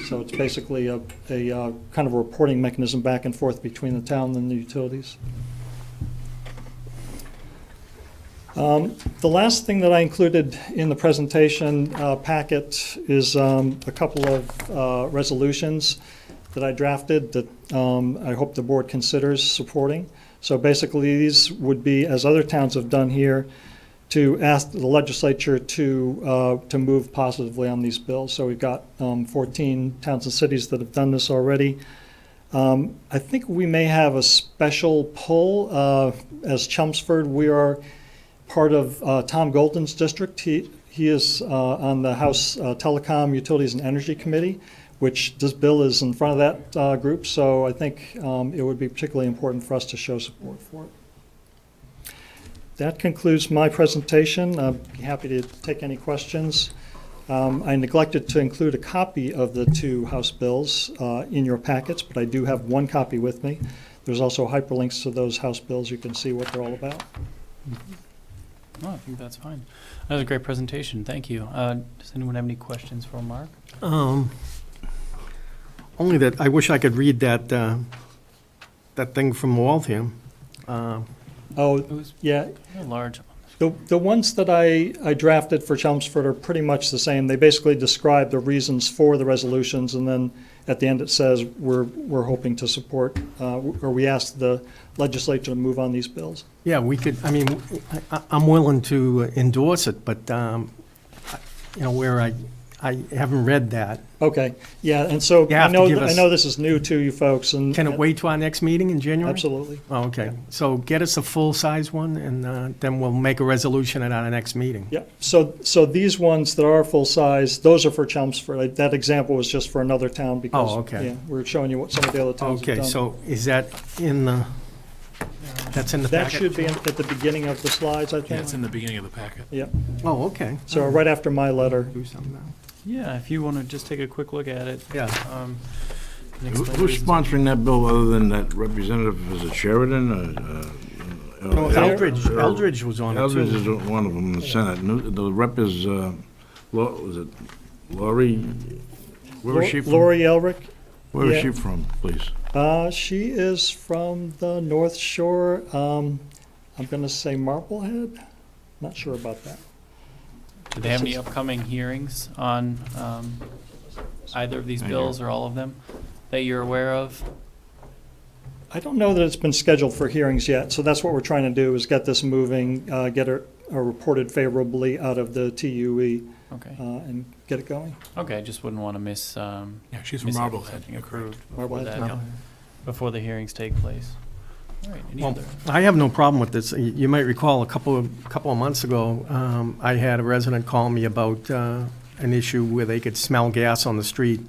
So it's basically a kind of a reporting mechanism back and forth between the town and the utilities. The last thing that I included in the presentation packet is a couple of resolutions that I drafted that I hope the board considers supporting. So basically these would be, as other towns have done here, to ask the legislature to move positively on these bills. So we've got 14 towns and cities that have done this already. I think we may have a special pull. As Chelmsford, we are part of Tom Golden's district. He is on the House Telecom, Utilities, and Energy Committee, which this bill is in front of that group. So I think it would be particularly important for us to show support for it. That concludes my presentation. I'd be happy to take any questions. I neglected to include a copy of the two House bills in your packets, but I do have one copy with me. There's also hyperlinks to those House bills. You can see what they're all about. Oh, I think that's fine. That was a great presentation. Thank you. Does anyone have any questions for Mark? Only that I wish I could read that that thing from Waltham. Oh, yeah. A large. The ones that I drafted for Chelmsford are pretty much the same. They basically describe the reasons for the resolutions, and then at the end it says we're hoping to support, or we ask the legislature to move on these bills. Yeah, we could, I mean, I'm willing to endorse it, but, where I haven't read that. Okay, yeah, and so You I have to know, give us- I know this is new to you folks, and. Can it wait to our next meeting in January? Absolutely. Oh, okay. So get us a full-size one, and then we'll make a resolution at our next meeting. Yeah, so these ones that are full-size, those are for Chelmsford. That example was just for another town because. Oh, okay. Yeah, we're showing you what some of the other towns have done. Okay, so is that in the, that's in the That packet? should be at the beginning of the slides, I Yeah, think. it's in the beginning of the packet. Yeah, Oh, okay. so right after my letter. Do something now. Yeah, if you want to just take a quick look at it. Yeah. and explain the Who's reasons. sponsoring that bill other than that representative? Is it Sheridan? No, Eldridge was on it, Eldridge too. is one of them in the Senate. The rep is, was it Lori? Where is she from? Lori Elrick. Where is yeah. she from, please? She is from the North Shore. I'm going to say Marblehead. Not sure about that. Do they have any upcoming hearings on either of these bills or all of them that you're aware of? I don't know that it's been scheduled for hearings yet, so that's what we're trying to do is get this moving, get it reported favorably out of the TUE Okay. and get it going. Okay, I just wouldn't want to miss. Yeah, she's from miss having Marblehead. something approved Marblehead, before that, before the hearings take place. All right. Any Well, other? I have no problem with this. You might recall a couple of months ago, I had a resident call me about an issue where they could smell gas on the street.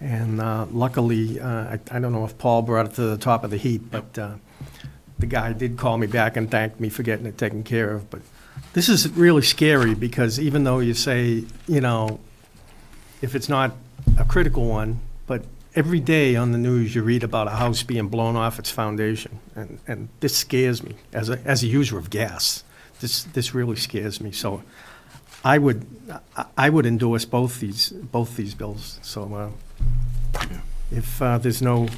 And luckily, I don't know if Paul brought it to the top of the heap, but the guy did call me back and thanked me for getting it taken care of. But this is really scary because even though you say, if it's not a critical one, but every day on the news you read about a house being blown off its foundation, and this scares me as a user of gas. This really scares me. So I would endorse both these bills. So if there's no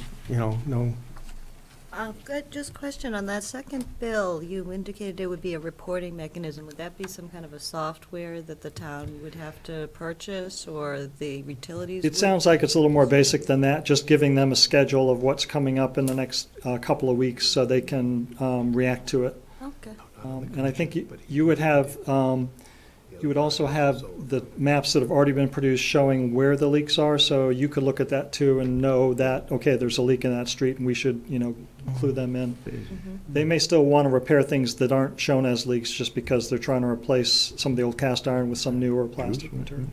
Good, just question on that second bill, you indicated there would be a reporting mechanism. Would that be some kind of a software that the town would have to purchase, or the utilities? It sounds like it's a little more basic than that, just giving them a schedule of what's coming up in the next couple of weeks so they can react to it. Okay. And I think you would have, you would also have the maps that have already been produced showing where the leaks are, so you could look at that too and know that, okay, there's a leak in that street and we should, include them in. They may still want to repair things that aren't shown as leaks just because they're trying to replace some of the old cast iron with some newer plastic material.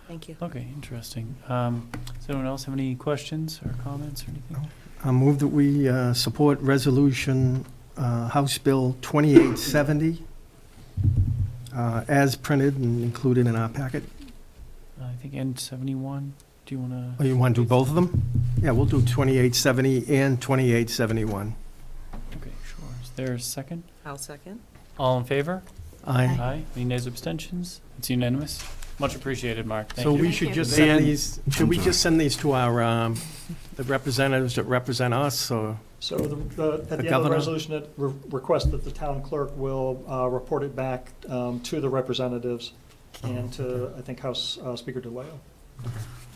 Thank you. Okay, interesting. Does anyone else have any questions or comments or anything? I move that we support Resolution House Bill 2870 as printed and included in our packet. I think N71. Do you want to? Oh, you want to do both of them? Yeah, we'll do 2870 and 2871. Okay, sure. Is there a second? I'll second. All in favor? Aye. Aye. Any nays or abstentions? It's unanimous. Much appreciated, Mark. Thank So you. we should just send these, should we just send these to our, the representatives that represent us, or? So at the end of the governor? resolution, it requests that the town clerk will report it back to the representatives and to, I think, House Speaker DeLeo.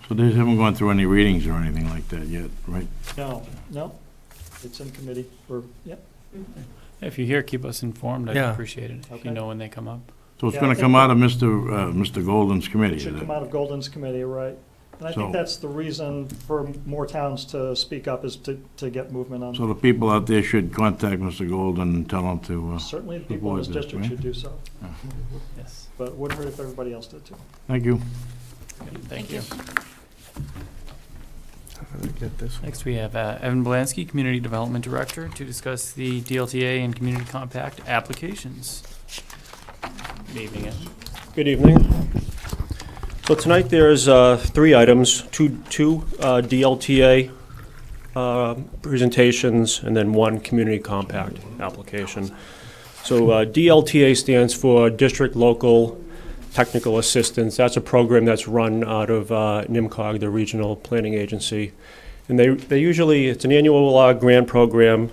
So they haven't gone through any readings or anything like that yet, right? No, it's in committee, If you're here, keep us informed. I'd Yeah. appreciate it if Okay. you know when they come up. So it's Yeah, gonna I think come out of Mr. Golden's committee, It is should it? come out of Golden's committee, right? And I think So- that's the reason for more towns to speak up is to get movement on. So the people out there should contact Mr. Golden and tell him to, Certainly the people in this avoid this, district right? should do so, Yes. but it wouldn't hurt if everybody else did too. thank you. Okay, thank you. Get this one. Next, we have Evan Blansky, Community Development Director, to discuss the DLTA and Community Compact applications. Good evening, Evan. Good evening. So tonight there's three items, two DLTA presentations and then one community compact application. So DLTA stands for District Local Technical Assistance. That's a program that's run out of NIMCOG, the regional planning agency. And they usually, it's an annual grant program,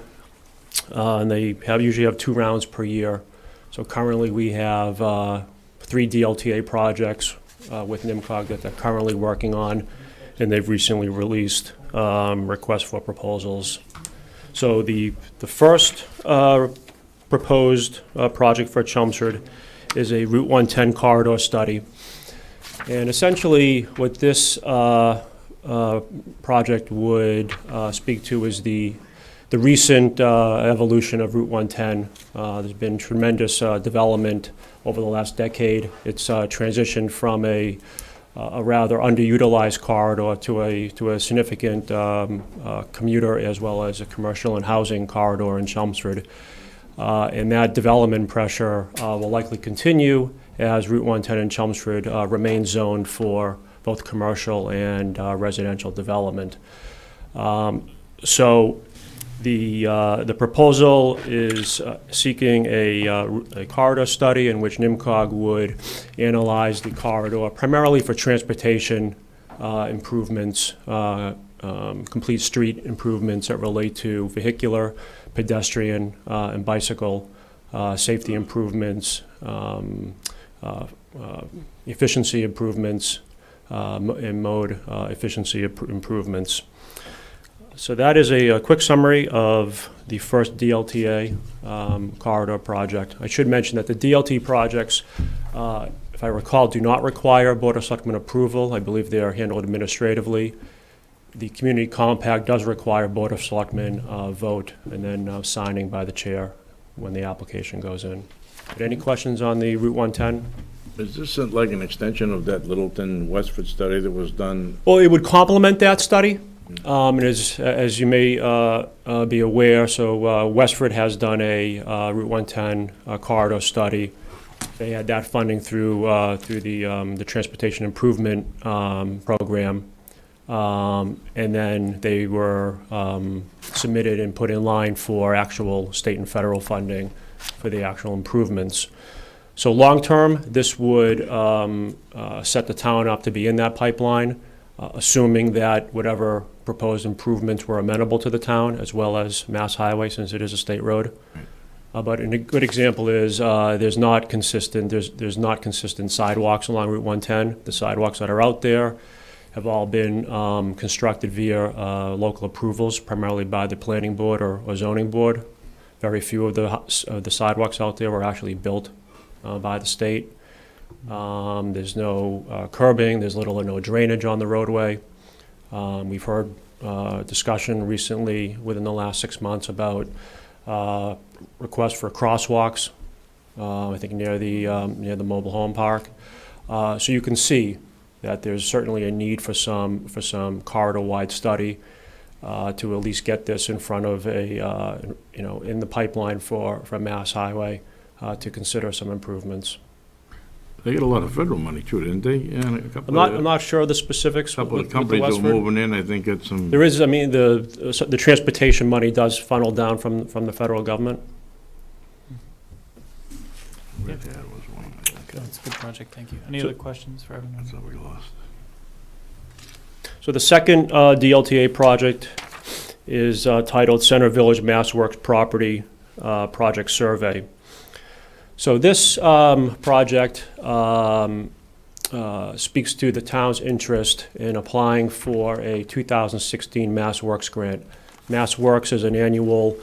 and they usually have 2 rounds per year. So currently we have 3 DLTA projects with NIMCOG that they're currently working on, and they've recently released requests for proposals. So the first proposed project for Chelmsford is a Route 110 corridor study. And essentially what this project would speak to is the recent evolution of Route 110. There's been tremendous development over the last decade. It's transitioned from a rather underutilized corridor to a significant commuter as well as a commercial and housing corridor in Chelmsford. And that development pressure will likely continue as Route 110 in Chelmsford remains zoned for both commercial and residential development. So the proposal is seeking a corridor study in which NIMCOG would analyze the corridor primarily for transportation improvements, complete street improvements that relate to vehicular, pedestrian, and bicycle safety improvements, efficiency improvements, and mode efficiency improvements. So that is a quick summary of the first DLTA corridor project. I should mention that the DLT projects, if I recall, do not require Board of Selectmen approval. I believe they are handled administratively. The community compact does require Board of Selectmen vote and then signing by the chair when the application goes in. But any questions on the Route 110? Is this like an extension of that Littleton Westford study that was done? Well, it would complement that study. And as you may be aware, so Westford has done a Route 110 corridor study. They had that funding through the Transportation Improvement Program. And then they were submitted and put in line for actual state and federal funding for the actual improvements. So long-term, this would set the town up to be in that pipeline. assuming that whatever proposed improvements were amenable to the town, as well as Mass Highway, since it is a state road. But a good example is there's not consistent sidewalks along Route 110. The sidewalks that are out there have all been constructed via local approvals, primarily by the planning board or zoning board. Very few of the sidewalks out there were actually built by the state. There's no curbing, there's little or no drainage on the roadway. We've heard discussion recently within the last 6 months about requests for crosswalks, I think near the mobile home park. So you can see that there's certainly a need for some corridor-wide study to at least get this in front of in the pipeline for Mass Highway to consider some improvements. They get a lot of federal money too, didn't they? Yeah, a couple I'm not sure of the specifics. A couple of with companies that Westford. were moving in, I think it's some. There is, I mean, the transportation money does funnel down from the federal government. Red Hat was one, I think. That's a good project, thank you. Any So- other questions for everyone? That's how we lost. So the second DLTA project is titled Center Village Mass Works Property Project Survey. So this project speaks to the town's interest in applying for a 2016 Mass Works grant. Mass Works is an annual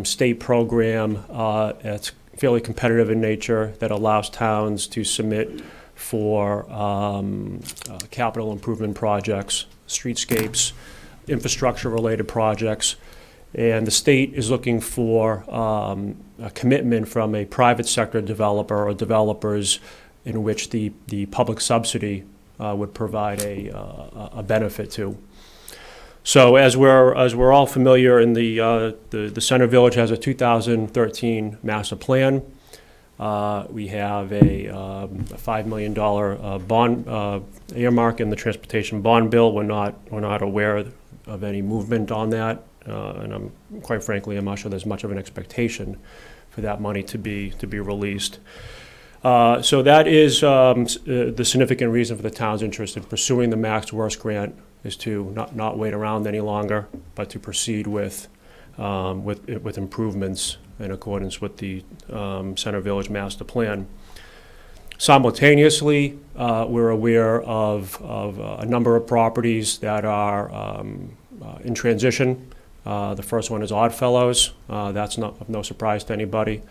state program that's fairly competitive in nature that allows towns to submit for capital improvement projects, streetscapes, infrastructure-related projects. And the state is looking for a commitment from a private sector developer or developers in which the public subsidy would provide a benefit to. So as we're all familiar, in the Center Village has a 2013 master plan. We have a $5 million bond earmark in the transportation bond bill. We're not aware of any movement on that. And quite frankly, I'm not sure there's much of an expectation for that money to be released. So that is the significant reason for the town's interest in pursuing the Max Works grant, is to not wait around any longer, but to proceed with improvements in accordance with the Center Village Master Plan. Simultaneously, we're aware of a number of properties that are in transition. The first one is Oddfellows. That's of no surprise to anybody.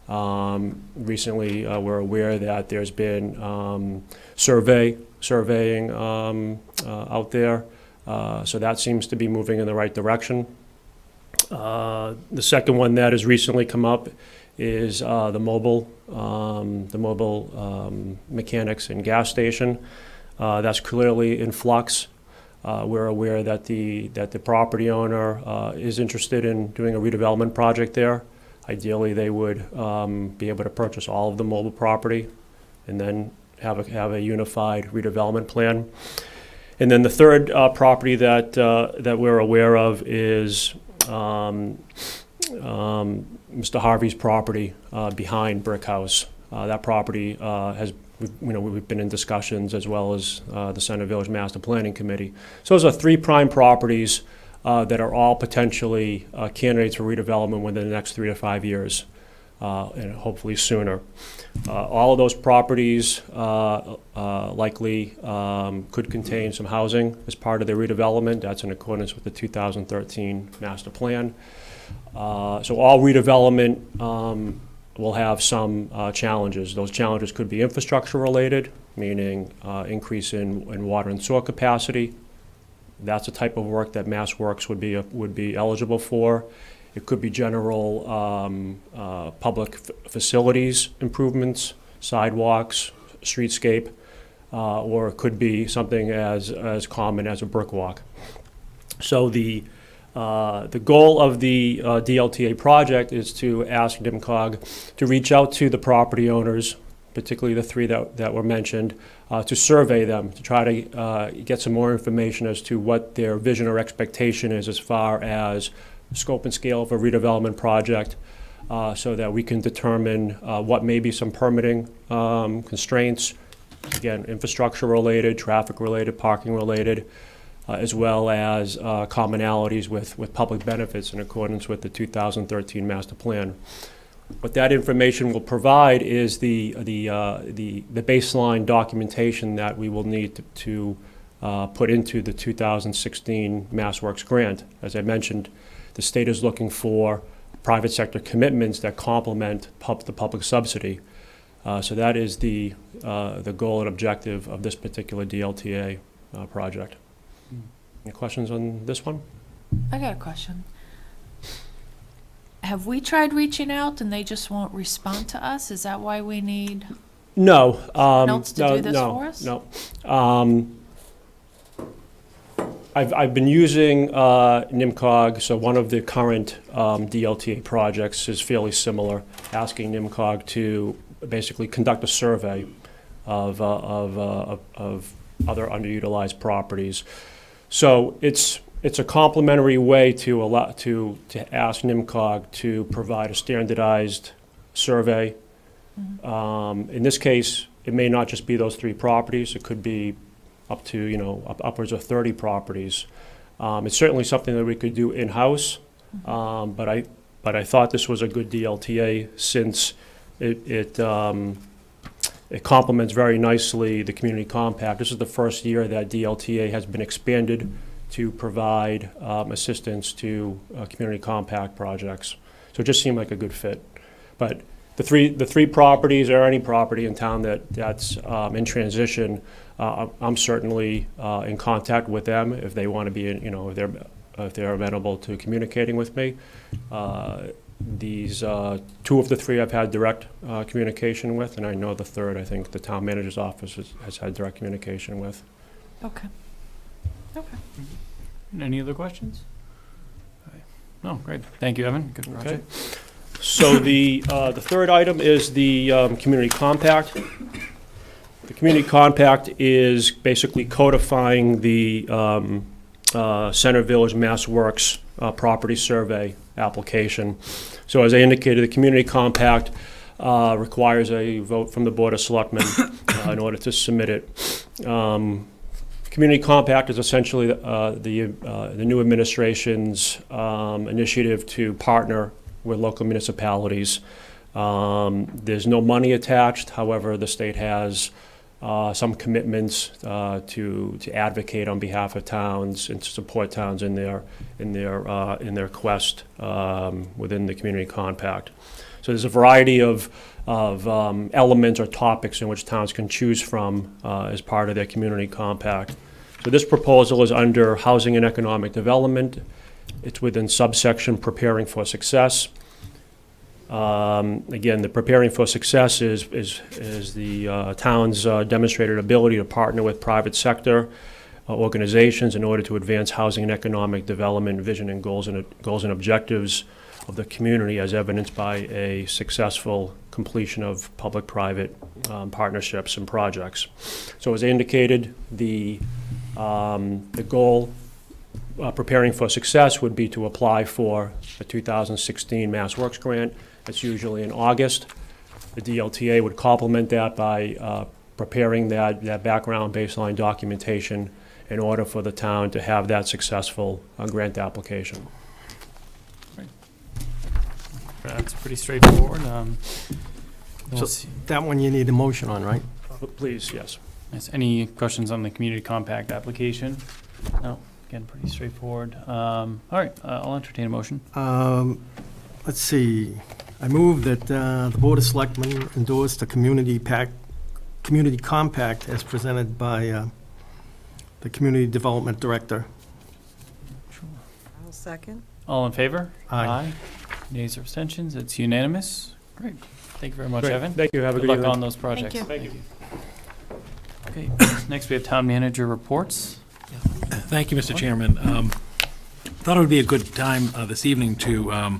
Recently, we're aware that there's been surveying out there. So that seems to be moving in the right direction. The second one that has recently come up is the mobile mechanics and gas station. That's clearly in flux. We're aware that the property owner is interested in doing a redevelopment project there. Ideally, they would be able to purchase all of the mobile property and then have a unified redevelopment plan. And then the third property that we're aware of is Mr. Harvey's property behind Brick House. That property we've been in discussions, as well as the Center Village Master Planning Committee. So those are three prime properties that are all potentially candidates for redevelopment within the next 3 to 5 years, and hopefully sooner. All of those properties likely could contain some housing as part of their redevelopment. That's in accordance with the 2013 master plan. So all redevelopment will have some challenges. Those challenges could be infrastructure related, meaning increase in water and sewer capacity. That's the type of work that Mass Works would be eligible for. It could be general public facilities improvements, sidewalks, streetscape, or it could be something as common as a brick walk. So the goal of the DLTA project is to ask NIMCOG to reach out to the property owners, particularly the three that were mentioned, to survey them, to try to get some more information as to what their vision or expectation is as far as scope and scale of a redevelopment project, so that we can determine what may be some permitting constraints, Again, infrastructure-related, traffic-related, parking-related, as well as commonalities with public benefits in accordance with the 2013 master plan. What that information will provide is the baseline documentation that we will need to put into the 2016 MassWorks grant. As I mentioned, the state is looking for private sector commitments that complement the public subsidy. So that is the goal and objective of this particular DLTA project. Any questions on this one? I got a question. Have we tried reaching out and they just won't respond to us? Is that why we need No. someone else to no, do this no, for us? No. I've been using NIMCOG, so one of the current DLTA projects is fairly similar, asking NIMCOG to basically conduct a survey of other underutilized properties. So it's a complementary way to ask NIMCOG to provide a standardized survey. In this case, it may not just be those 3 properties. It could be up to upwards of 30 properties. It's certainly something that we could do in-house, but I thought this was a good DLTA since it complements very nicely the community compact. This is the first year that DLTA has been expanded to provide assistance to community compact projects. So it just seemed like a good fit. But the three properties, or any property in town that's in transition, I'm certainly in contact with them if they want to be, if they're amenable to communicating with me. These 2 of the 3 I've had direct communication with, and I know the 3rd, I think the town manager's office has had direct communication with. Okay. Okay. Any other questions? No, great. Thank you, Evan. Good project. So the 3rd item is the community compact. The community compact is basically codifying the Center Village MassWorks property survey application. So as I indicated, the community compact requires a vote from the Board of Selectmen in order to submit it. Community compact is essentially the new administration's initiative to partner with local municipalities. There's no money attached. However, the state has some commitments to advocate on behalf of towns and to support towns in their quest within the community compact. So there's a variety of elements or topics in which towns can choose from as part of their community compact. So this proposal is under housing and economic development. It's within subsection preparing for success. Again, the preparing for success is the town's demonstrated ability to partner with private sector organizations in order to advance housing and economic development, vision and goals and objectives of the community, as evidenced by a successful completion of public-private partnerships and projects. So as I indicated, the goal preparing for success would be to apply for the 2016 MassWorks grant. It's usually in August. The DLTA would complement that by preparing that background baseline documentation in order for the town to have that successful grant application. That's pretty straightforward. So that one you need a motion on, right? Please, yes. Yes. Any questions on the community compact application? No. Again, pretty straightforward. All right, I'll entertain a motion. Let's see. I move that the Board of Selectmen endorse the community compact as presented by the Community Development Director. I'll second. All in favor? Aye. Nays or abstentions? It's unanimous. Great. Thank you very much, Great. Evan. Thank you. Have a good luck evening. on those projects. Thank you. Okay. Next, we have town manager reports. Thank you, Mr. Chairman. Thought it would be a good time this evening to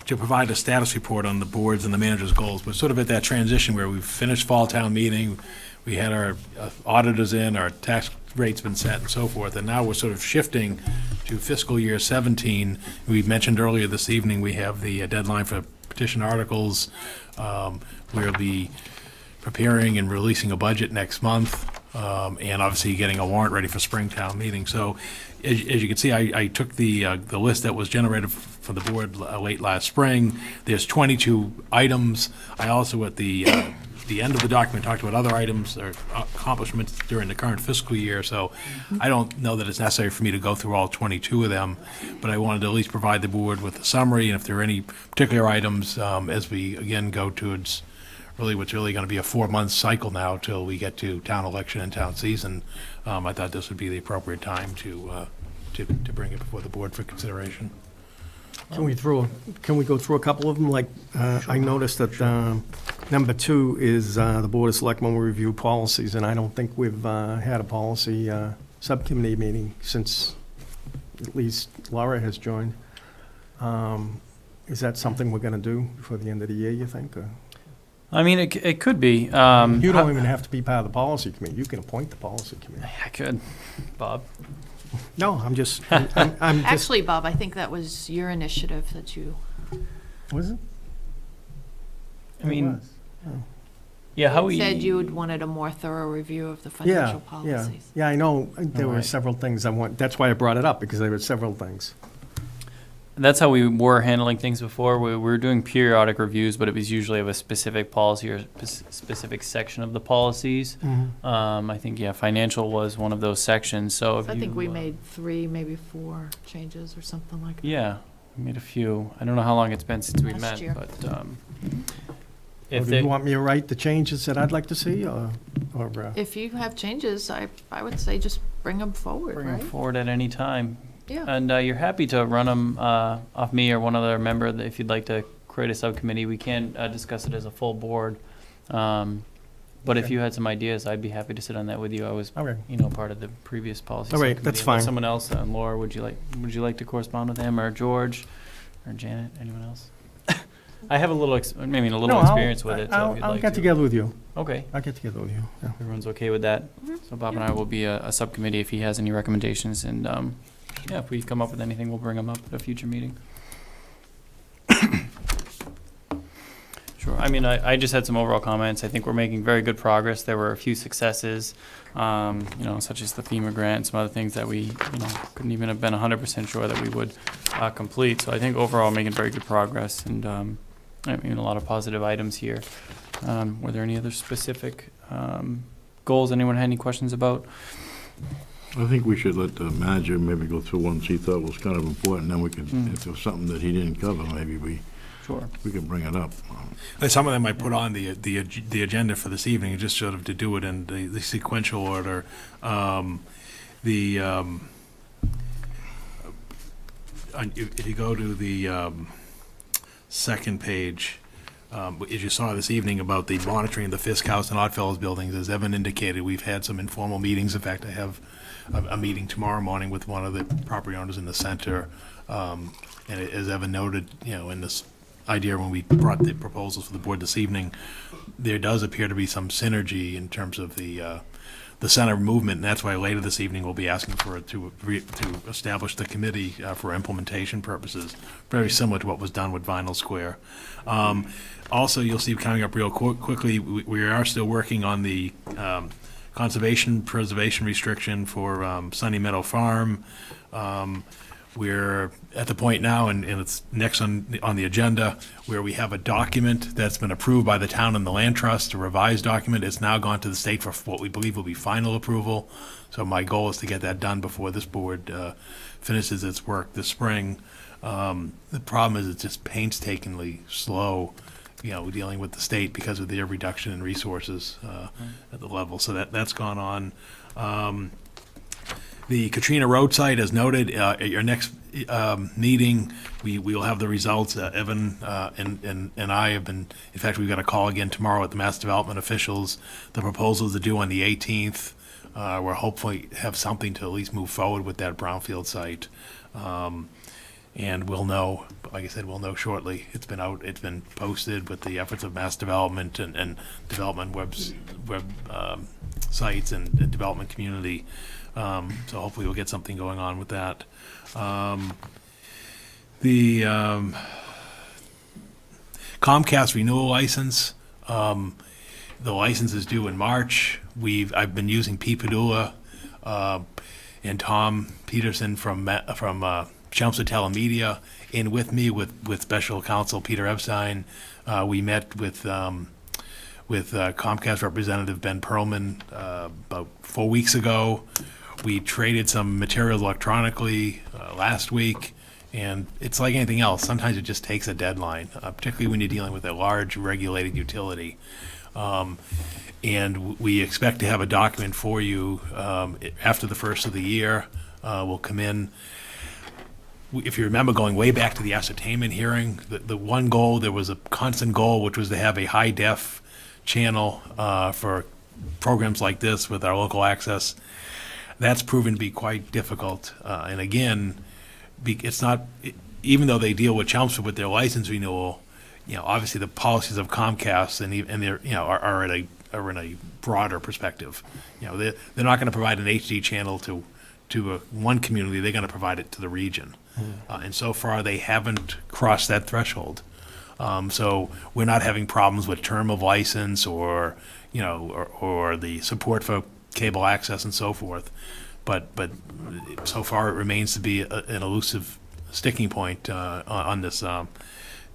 provide a status report on the board's and the manager's goals. We're sort of at that transition where we've finished fall town meeting, we had our auditors in, our tax rate's been set and so forth, and now we're sort of shifting to fiscal year 17. We mentioned earlier this evening we have the deadline for petition articles. We'll be preparing and releasing a budget next month, and obviously getting a warrant ready for Springtown meeting. So as you can see, I took the list that was generated for the board late last spring. There's 22 items. I also, at the end of the document, talked about other items or accomplishments during the current fiscal year. So I don't know that it's necessary for me to go through all 22 of them, but I wanted to at least provide the board with a summary, and if there are any particular items, as we again go towards really what's really going to be a 4-month cycle now till we get to town election and town season, I thought this would be the appropriate time to bring it before the board for consideration. Can we go through a couple of them? Like, I noticed that number 2 is the Board of Selectmen will review policies, and I don't think we've had a policy subcommittee meeting since at least Laura has joined. Is that something we're going to do before the end of the year, you think? Or? I mean, it could be. You don't even have to be part of the policy committee. You can appoint the policy committee. I could, Bob. No, I'm just. I'm just. Actually, Bob, I think that was your initiative that you. Was it? I mean, It was. Oh. yeah, how we said you would wanted a more thorough review of the financial policies. Yeah, I know. There were Alright. several things I want. That's why I brought it up, because there were several things. That's how we were handling things before. We were doing periodic reviews, but it was usually of a specific policy or specific section of the policies. I think, yeah, financial was one of those sections. So if I think you, we made 3, maybe 4 changes or something like that. yeah, we made a few. I don't know how long it's been since we Last met, year. but Or do you want me to write the changes that I'd like to see, or If you have changes, I would say just bring them forward, bring right? them forward at any time. Yeah. And you're happy to run them off me or one other member if you'd like to create a subcommittee. We can discuss it as a full board. But if Okay. you had some ideas, I'd be happy to sit on that with you. I was, Okay. part of the previous policy. All right, subcommittee. that's Unless fine. Someone else, Laura, would you like to correspond with him, or George, or Janet, anyone else? I have a little, experience with it, so if you'd I'll like get to. together with you. Okay, I'll get together with you. Yeah. everyone's okay with that. So Bob and I will be a subcommittee if he has any recommendations, and if we come up with anything, we'll bring them up at a future meeting. Sure. I mean, I just had some overall comments. I think we're making very good progress. There were a few successes, such as the FEMA grant and some other things that we, couldn't even have been 100% sure that we would complete. So I think overall making very good progress, and a lot of positive items here. Were there any other specific goals anyone had any questions about? I think we should let the manager maybe go through ones he thought was kind of important, then we could, if there was something that he didn't cover, maybe we could bring it up. Some of them I put on the agenda for this evening, just sort of to do it in the sequential order. If you go to the second page, as you saw this evening about the monitoring of the Fisk House and Oddfellows buildings, as Evan indicated, we've had some informal meetings. In fact, I have a meeting tomorrow morning with one of the property owners in the center. And as Evan noted, in this idea when we brought the proposals for the board this evening, there does appear to be some synergy in terms of the center movement, and that's why later this evening we'll be asking for it to establish the committee for implementation purposes, very similar to what was done with Vinyl Square. Also, you'll see coming up real quickly, we are still working on the conservation preservation restriction for Sunny Meadow Farm. We're at the point now, and it's next on the agenda, where we have a document that's been approved by the town and the land trust, a revised document. It's now gone to the state for what we believe will be final approval. So my goal is to get that done before this board finishes its work this spring. The problem is it's just painstakingly slow, dealing with the state because of their reduction in resources at the level. So that's gone on. The Katrina Road site, as noted, at your next meeting, we will have the results. Evan and I have been, in fact, we've got a call again tomorrow with the Mass Development officials. The proposals are due on the 18th. We're hopefully have something to at least move forward with that brownfield site. And we'll know, like I said, we'll know shortly. It's been out, it's been posted with the efforts of Mass Development and development web sites and development community. So hopefully we'll get something going on with that. The Comcast renewal license, The license is due in March. I've been using Pete Padula and Tom Peterson from Chelmsford Telemedia, and with me with special counsel Peter Epstein. We met with Comcast representative Ben Perlman about 4 weeks ago. We traded some materials electronically last week, and it's like anything else. Sometimes it just takes a deadline, particularly when you're dealing with a large regulated utility. And we expect to have a document for you after the first of the year. We'll come in. If you remember going way back to the ascertainment hearing, the one goal, there was a constant goal, which was to have a high-def channel for programs like this with our local access. That's proven to be quite difficult. And again, it's not, even though they deal with Chelmsford with their license renewal, obviously the policies of Comcast and they're, are in a broader perspective. They're not going to provide an HD channel to one community. They're going to provide it to the region. And so far, they haven't crossed that threshold. So we're not having problems with term of license or the support for cable access and so forth. But so far, it remains to be an elusive sticking point on this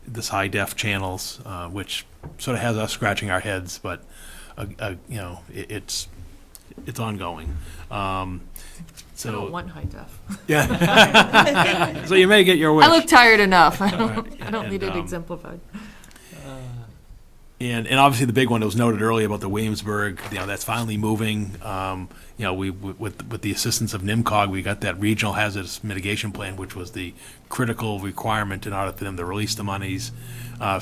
this high def channels, which sort of has us scratching our heads. But it's ongoing. I don't want high def. Yeah. So you may get your wish. I look tired enough. I Right. don't need it exemplified. And obviously the big one that was noted earlier about the Williamsburg, that's finally moving. We with the assistance of NIMCOG, we got that regional hazardous mitigation plan, which was the critical requirement in order for them to release the monies.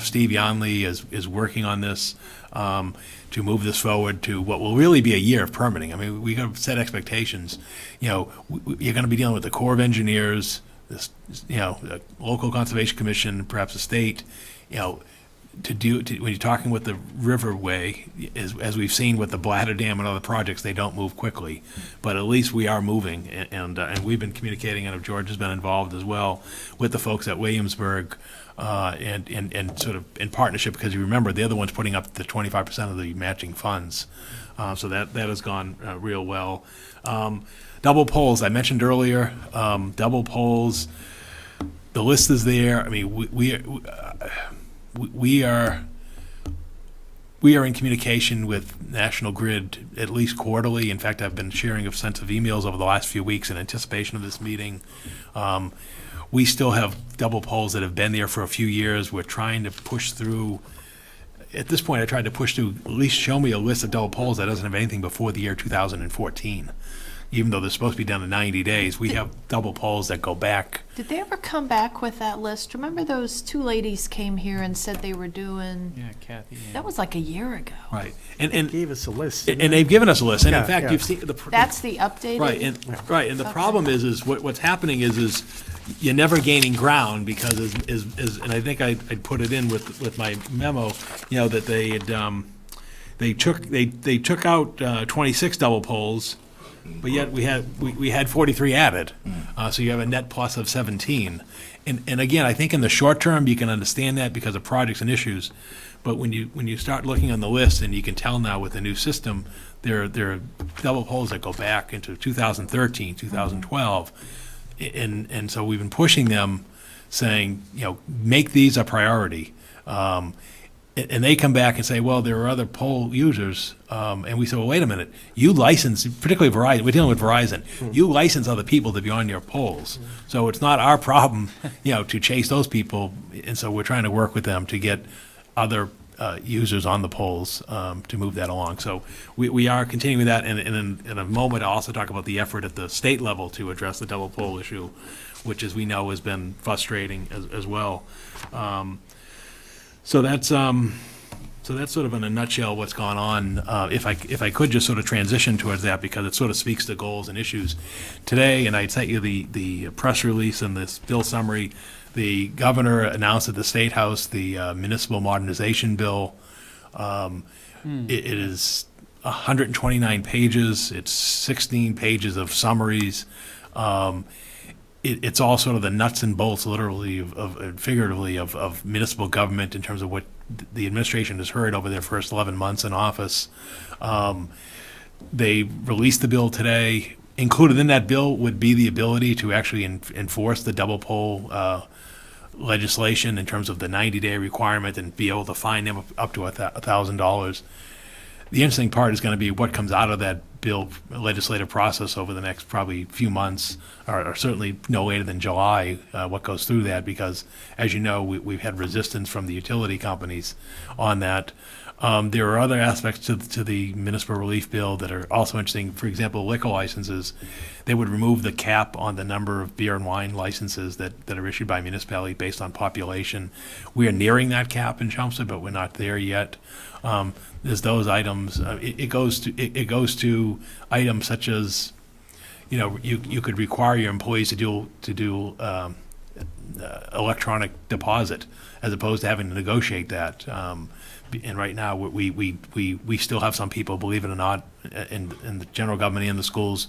Steve Yonley is working on this to move this forward to what will really be a year of permitting. I mean, we got to set expectations. You're going to be dealing with the Corps of Engineers, this, the local conservation commission, perhaps the state. When you're talking with the riverway, as we've seen with the Bladder Dam and other projects, they don't move quickly. But at least we are moving, and we've been communicating, and George has been involved as well with the folks at Williamsburg, and sort of in partnership, because you remember they're the ones putting up the 25% of the matching funds. So that has gone real well. Double poles, I mentioned earlier, double poles, the list is there. I mean, we are in communication with National Grid at least quarterly. In fact, I've been sharing a sense of emails over the last few weeks in anticipation of this meeting. We still have double poles that have been there for a few years. We're trying to push through. At this point, I tried to push through, at least show me a list of double poles that doesn't have anything before the year 2014. Even though they're supposed to be done in 90 days, we have double poles that go back. Did they ever come back with that list? Remember those two ladies came here and said they were doing? Yeah, Kathy. That was like a year ago. Right. They gave us a list. And they've given us a list. And in Yeah, fact, yeah. you've seen That's the updated? Right. And the Okay. problem is what's happening is you're never gaining ground because and I think I put it in with my memo, that they had they took out 26 double poles, but yet we had 43 added. So you have a net plus of 17. And again, I think in the short term you can understand that because of projects and issues. But when you start looking on the list, and you can tell now with the new system, there are double poles that go back into 2013, 2012. And so we've been pushing them, saying, make these a priority. And they come back and say, well, there are other pole users. And we say, well, wait a minute. You license, particularly Verizon, we're dealing with Verizon. You license other people to be on your poles. So it's not our problem, to chase those people. And so we're trying to work with them to get other users on the poles to move that along. So we are continuing with that. And in a moment, I'll also talk about the effort at the state level to address the double pole issue, which, as we know, has been frustrating as well. So that's sort of in a nutshell what's gone on. If I could just sort of transition towards that, because it sort of speaks to goals and issues today. And I sent you the press release and this bill summary. The governor announced at the State House the municipal modernization bill. It is 129 pages. It's 16 pages of summaries. It's all sort of the nuts and bolts, literally, of figuratively, of municipal government in terms of what the administration has heard over their first 11 months in office. They released the bill today. Included in that bill would be the ability to actually enforce the double poll legislation in terms of the 90-day requirement and be able to fine them up to $1,000. The interesting part is going to be what comes out of that bill legislative process over the next probably few months, or certainly no later than July, what goes through that, because as you know, we've had resistance from the utility companies on that. There are other aspects to the municipal relief bill that are also interesting. For example, liquor licenses, they would remove the cap on the number of beer and wine licenses that are issued by municipality based on population. We are nearing that cap in Chelmsford, but we're not there yet. There's those items. It goes to items such as, you could require your employees to do electronic deposit as opposed to having to negotiate that. And right now, we still have some people, believe it or not, in the general government and the schools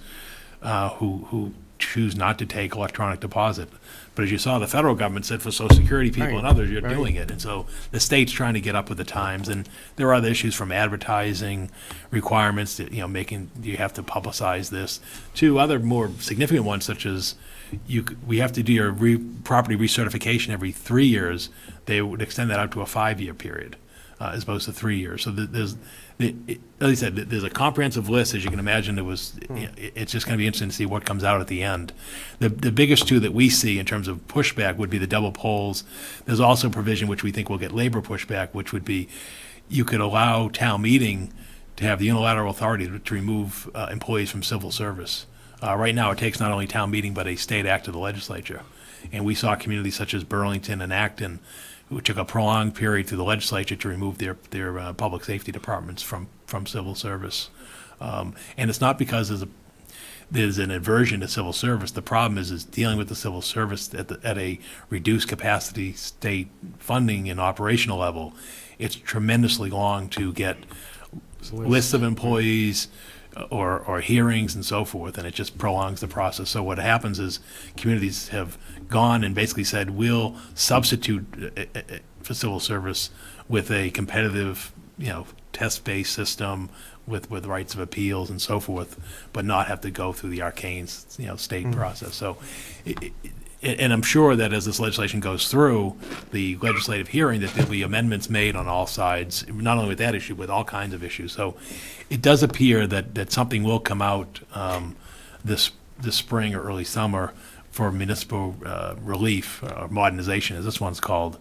who choose not to take electronic deposit. But as you saw, the federal government said for Social Security people and others, you're doing it. And so the state's trying to get up with the times. And there are other issues from advertising requirements that, making you have to publicize this, to other more significant ones, such as we have to do your property recertification every 3 years. They would extend that out to a 5-year period. As opposed to 3 years. So as I said, there's a comprehensive list. As you can imagine, it's just going to be interesting to see what comes out at the end. The biggest two that we see in terms of pushback would be the double polls. There's also provision which we think will get labor pushback, which would be you could allow town meeting to have the unilateral authority to remove employees from civil service. Right now, it takes not only town meeting, but a state act of the legislature. And we saw communities such as Burlington and Acton who took a prolonged period through the legislature to remove their public safety departments from civil service. And it's not because there's an aversion to civil service. The problem is dealing with the civil service at a reduced capacity state funding and operational level. It's tremendously long to get lists of employees or hearings and so forth, and it just prolongs the process. So what happens is communities have gone and basically said, we'll substitute for civil service with a competitive, test-based system with rights of appeals and so forth, but not have to go through the arcane, state process. So, and I'm sure that as this legislation goes through the legislative hearing, that there'll be amendments made on all sides, not only with that issue, but all kinds of issues. So it does appear that something will come out this spring or early summer for municipal relief, or modernization, as this one's called.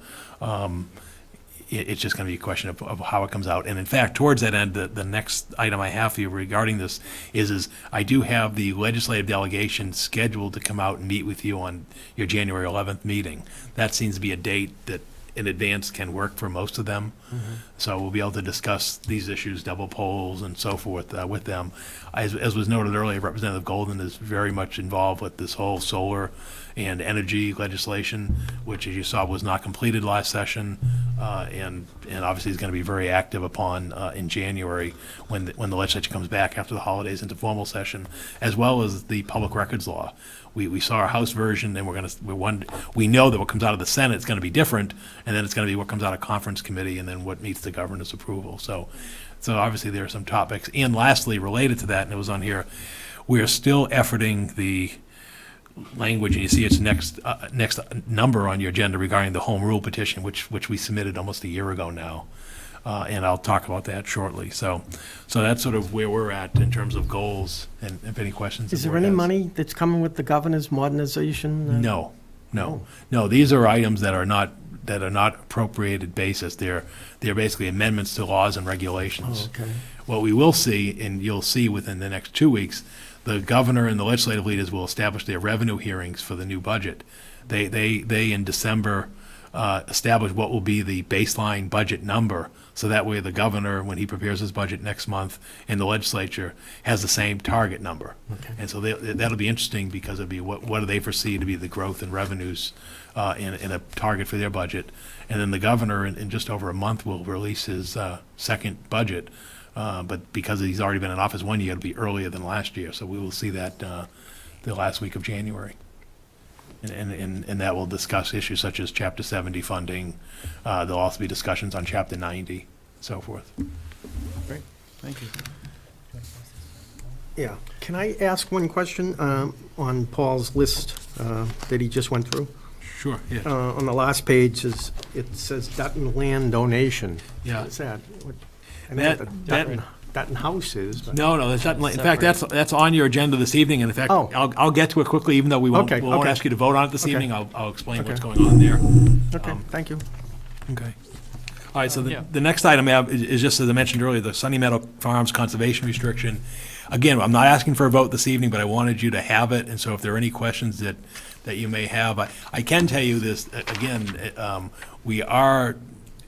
It's just going to be a question of how it comes out. And in fact, towards that end, the next item I have for you regarding this is I do have the legislative delegation scheduled to come out and meet with you on your January 11th meeting. That seems to be a date that in advance can work for most of them. Mm-hmm. So we'll be able to discuss these issues, double polls and so forth with them. As was noted earlier, Representative Golden is very much involved with this whole solar and energy legislation, which, as you saw, was not completed last session, and obviously is going to be very active upon in January when the legislature comes back after the holidays into formal session, as well as the public records law. We saw our House version, and we know that what comes out of the Senate is going to be different, and then it's going to be what comes out of conference committee, and then what meets the governor's approval. So obviously there are some topics. And lastly, related to that, and it was on here, we are still efforting the language, and you see its next number on your agenda regarding the home rule petition, which we submitted almost a year ago now. And I'll talk about that shortly. So that's sort of where we're at in terms of goals, and if any questions. Is there any money that's coming with the governor's modernization? No. These are items that are not appropriated basis. They're basically amendments to laws and regulations. Oh, okay. What we will see, and you'll see within the next 2 weeks, the governor and the legislative leaders will establish their revenue hearings for the new budget. They in December establish what will be the baseline budget number, so that way the governor, when he prepares his budget next month, and the legislature has the same target number. Okay. And so that'll be interesting, because it'll be what do they foresee to be the growth in revenues in a target for their budget. And then the governor in just over a month will release his second budget, but because he's already been in office 1 year, it'll be earlier than last year, so we will see that the last week of January. And that will discuss issues such as Chapter 70 funding. There'll also be discussions on Chapter 90, so forth. Great, Thank you. yeah. Can I ask one question on Paul's list that he just went through? Sure, yeah. On the last page, it says Dutton land donation. Yeah. What's that? I know what the That- Dutton house is, but. No, that's not, in fact, that's on your agenda this evening, and in fact, Oh. I'll get to it quickly, even though we won't Okay. ask you to vote on it this Okay. evening. I'll explain what's Okay. going on there. Okay, thank you. Okay. All right, so Yeah. the next item I have is just, as I mentioned earlier, the Sunny Meadow Farms conservation restriction. Again, I'm not asking for a vote this evening, but I wanted you to have it, and so if there are any questions that you may have, I can tell you this, again, we are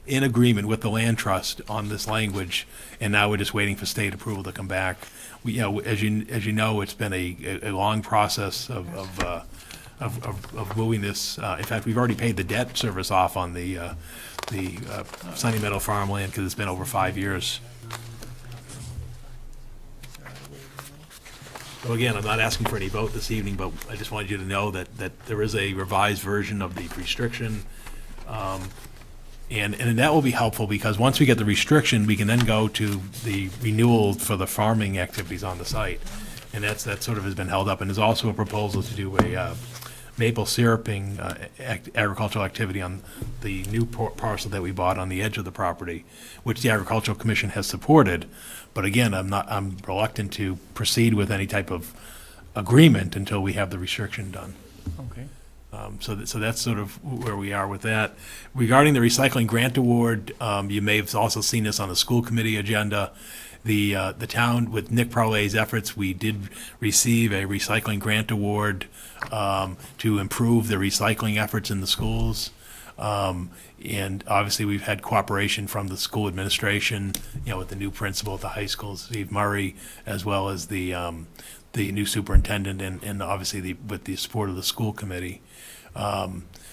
in agreement with the land trust on this language, and now we're just waiting for state approval to come back. We, you know, as you know, it's been a long process of moving this. In fact, we've already paid the debt service off on the Sunny Meadow farmland, because it's been over 5 years. So again, I'm not asking for any vote this evening, but I just wanted you to know that there is a revised version of the restriction. And that will be helpful, because once we get the restriction, we can then go to the renewal for the farming activities on the site. And that sort of has been held up. And there's also a proposal to do a maple syruping agricultural activity on the new parcel that we bought on the edge of the property, which the Agricultural Commission has supported. But again, I'm reluctant to proceed with any type of agreement until we have the restriction done. Okay. So that's sort of where we are with that. Regarding the recycling grant award, you may have also seen this on the school committee agenda. The town, with Nick Parlay's efforts, we did receive a recycling grant award to improve the recycling efforts in the schools. And obviously, we've had cooperation from the school administration, you know, with the new principal at the high school, Steve Murray, as well as the new superintendent, and obviously with the support of the school committee.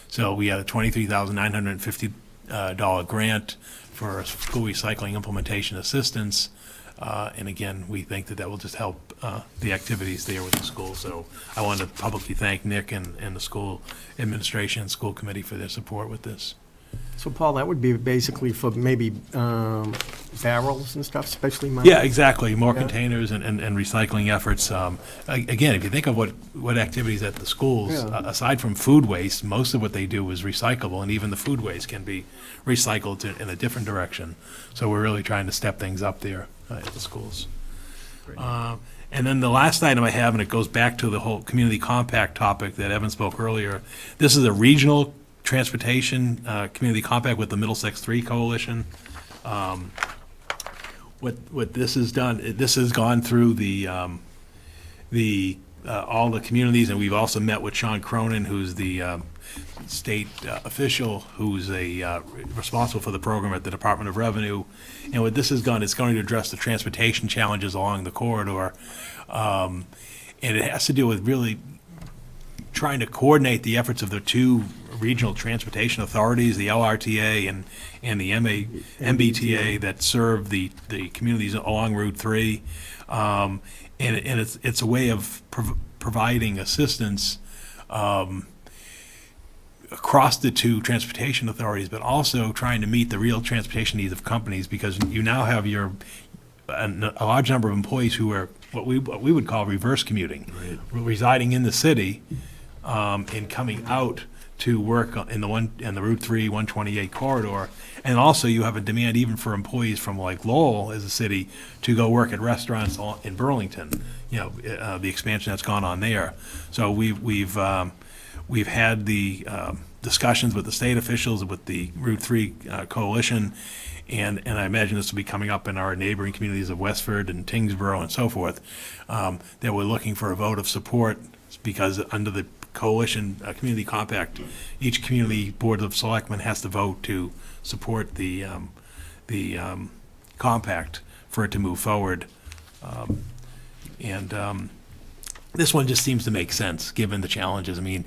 So we had a $23,950 grant for school recycling implementation assistance. And again, we think that will just help the activities there with the school. So I want to publicly thank Nick and the school administration and school committee for their support with this. So Paul, that would be basically for maybe barrels and stuff, especially mine? Yeah, exactly. More Yeah. containers and recycling efforts. Again, if you think of what activities at the schools, Yeah. aside from food waste, most of what they do is recyclable, and even the food waste can be recycled in a different direction. So we're really trying to step things up there at the schools. And then the last item I have, and it goes back to the whole community compact topic that Evan spoke earlier. This is a regional transportation community compact with the Middlesex 3 Coalition. What this has done, this has gone through all the communities, and we've also met with Sean Cronin, who's the state official who's responsible for the program at the Department of Revenue. And what this has done, it's going to address the transportation challenges along the corridor. And it has to do with really trying to coordinate the efforts of the two regional transportation authorities, the LRTA and the MBTA, that serve the communities along Route 3. And it's a way of providing assistance across the two transportation authorities, but also trying to meet the real transportation needs of companies, because you now have a large number of employees who are what we would call reverse commuting, residing in the city and coming out to work in the Route 3 128 corridor. And also you have a demand even for employees from like Lowell as a city to go work at restaurants in Burlington, you know, the expansion that's gone on there. So we've had the discussions with the state officials, with the Route 3 coalition, and I imagine this will be coming up in our neighboring communities of Westford and Tingsboro and so forth, that we're looking for a vote of support, because under the coalition community compact, each community board of selectmen has to vote to support the compact for it to move forward. This one just seems to make sense, given the challenges. I mean,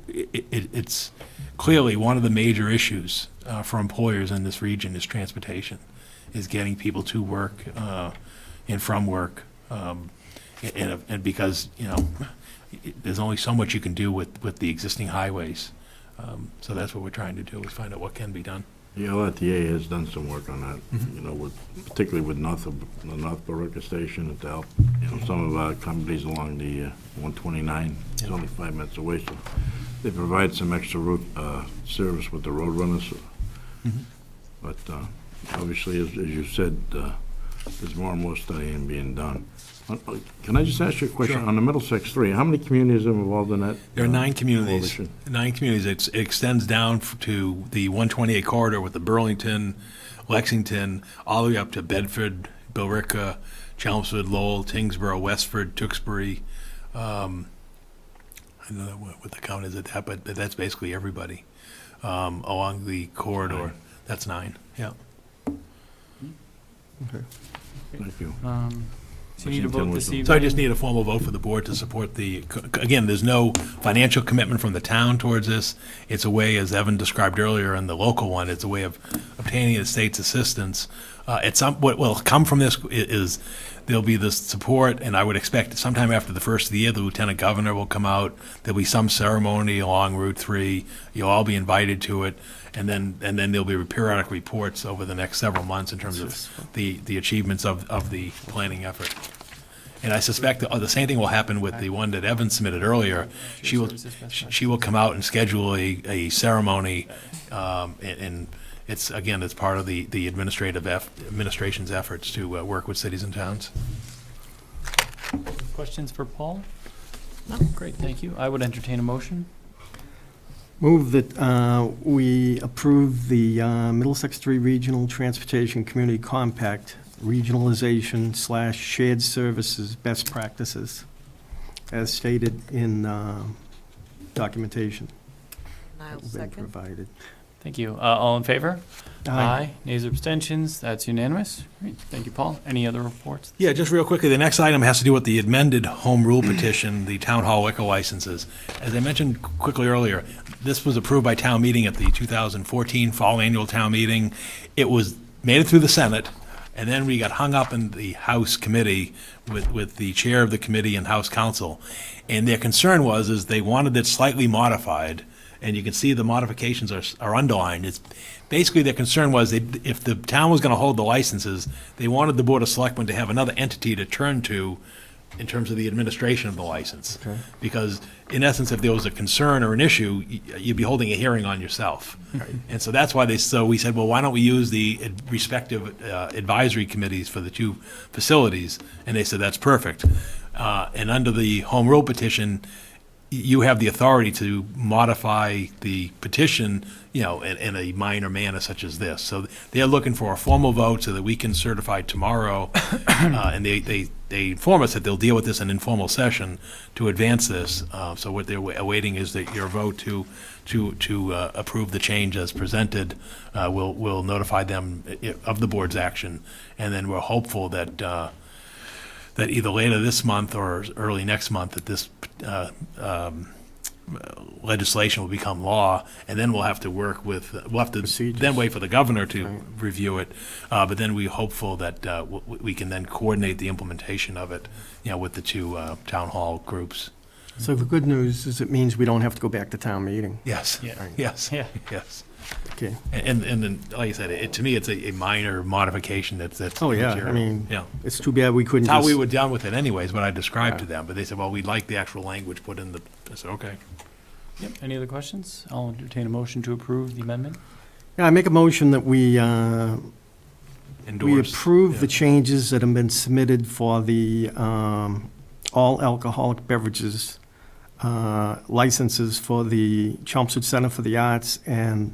it's clearly one of the major issues for employers in this region is transportation, is getting people to work and from work. And because, you know, there's only so much you can do with the existing highways. So that's what we're trying to do, is find out what can be done. The LRTA has done some work on that, you know, particularly with the North Borough Station to help, you know, some of our companies along the 129. It's only 5 minutes away, so they provide some extra route service with the road runners. But obviously, as you said, there's more and more studying being done. Can I just ask you a question? Sure. On the Middlesex 3, how many communities are involved in that? There are 9 communities. coalition? 9 communities. It extends down to the 128 corridor with the Burlington, Lexington, all the way up to Bedford, Billerica, Chelmsford, Lowell, Tingsboro, Westford, Tewksbury. I don't know what the count is at that, but that's basically everybody along the corridor. 9. That's 9, yeah. Thank you. So you need a vote this evening? So I just need a formal vote for the board to support again, there's no financial commitment from the town towards this. It's a way, as Evan described earlier in the local one, it's a way of obtaining the state's assistance. What will come from this is there'll be this support, and I would expect sometime after the first of the year, the lieutenant governor will come out. There'll be some ceremony along Route 3. You'll all be invited to it, and then there'll be periodic reports over the next several months in terms of the achievements of the planning effort. And I suspect the same thing will happen with the one that Evan submitted earlier. She will come out and schedule a ceremony, and it's part of the administration's efforts to work with cities and towns. Questions for Paul? No? Great, thank you. I would entertain a motion. Move that we approve the Middlesex 3 Regional Transportation Community Compact regionalization/shared services best practices, as stated in documentation I'll that will be second. provided. Thank you. All in favor? Aye. Nays or abstentions? That's unanimous. Great, thank you, Paul. Any other reports? Yeah, just real quickly, the next item has to do with the amended home rule petition, the town hall liquor licenses. As I mentioned quickly earlier, this was approved by town meeting at the 2014 fall annual town meeting. It made it through the Senate, and then we got hung up in the House committee with the chair of the committee and House counsel. And their concern is they wanted it slightly modified, and you can see the modifications are underlined. It's basically their concern was if the town was going to hold the licenses, they wanted the Board of Selectmen to have another entity to turn to in terms of the administration of the license. Okay. Because in essence, if there was a concern or an issue, you'd be holding a hearing on yourself. And so that's why we said, well, why don't we use the respective advisory committees for the 2 facilities? And they said, that's perfect. And under the home rule petition, you have the authority to modify the petition, in a minor manner such as this. So they're looking for a formal vote so that we can certify tomorrow. And they inform us that they'll deal with this in informal session to advance this. So what they're awaiting is that your vote to approve the change as presented. Will notify them of the board's action, and then we're hopeful that that either later this month or early next month that this legislation will become law, and then we'll have to then wait for the governor to review it. But then we're hopeful that we can then coordinate the implementation of it, with the 2 town hall groups. So the good news is it means we don't have to go back to town meeting. Yes. Yeah. Yes. Yeah. Yes. Okay. And then, like I said, to me, it's a minor modification that's Oh, yeah, material. I mean, Yeah. it's too bad we couldn't It's how just... we were done with it anyways, what I described to Yeah. them, but they said, well, we'd like the actual language put in I said, okay. Yep. Any other questions? I'll entertain a motion to approve the amendment. Yeah, I make a motion that we Endorse. approve the Yeah. changes that have been submitted for the all alcoholic beverages licenses for the Chelmsford Center for the Arts and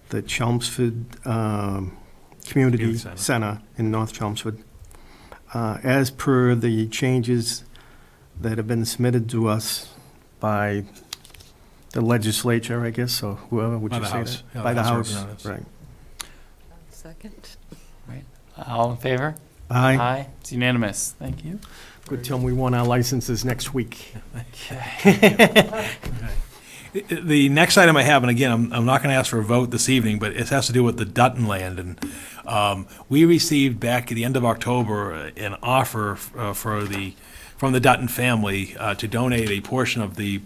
the Chelmsford Community Center. Center in North Chelmsford, as per the changes that have been submitted to us by the legislature, I guess, or whoever, would By you the say House. that? Yeah, By the House of House, Representatives. right. Second. All in favor? Aye. Aye. It's unanimous. Thank you. Good, tell 'em we want our licenses next week. The next item I have, and again, I'm not going to ask for a vote this evening, but it has to do with the Dutton land. And we received back at the end of October an offer for the from the Dutton family to donate a portion of the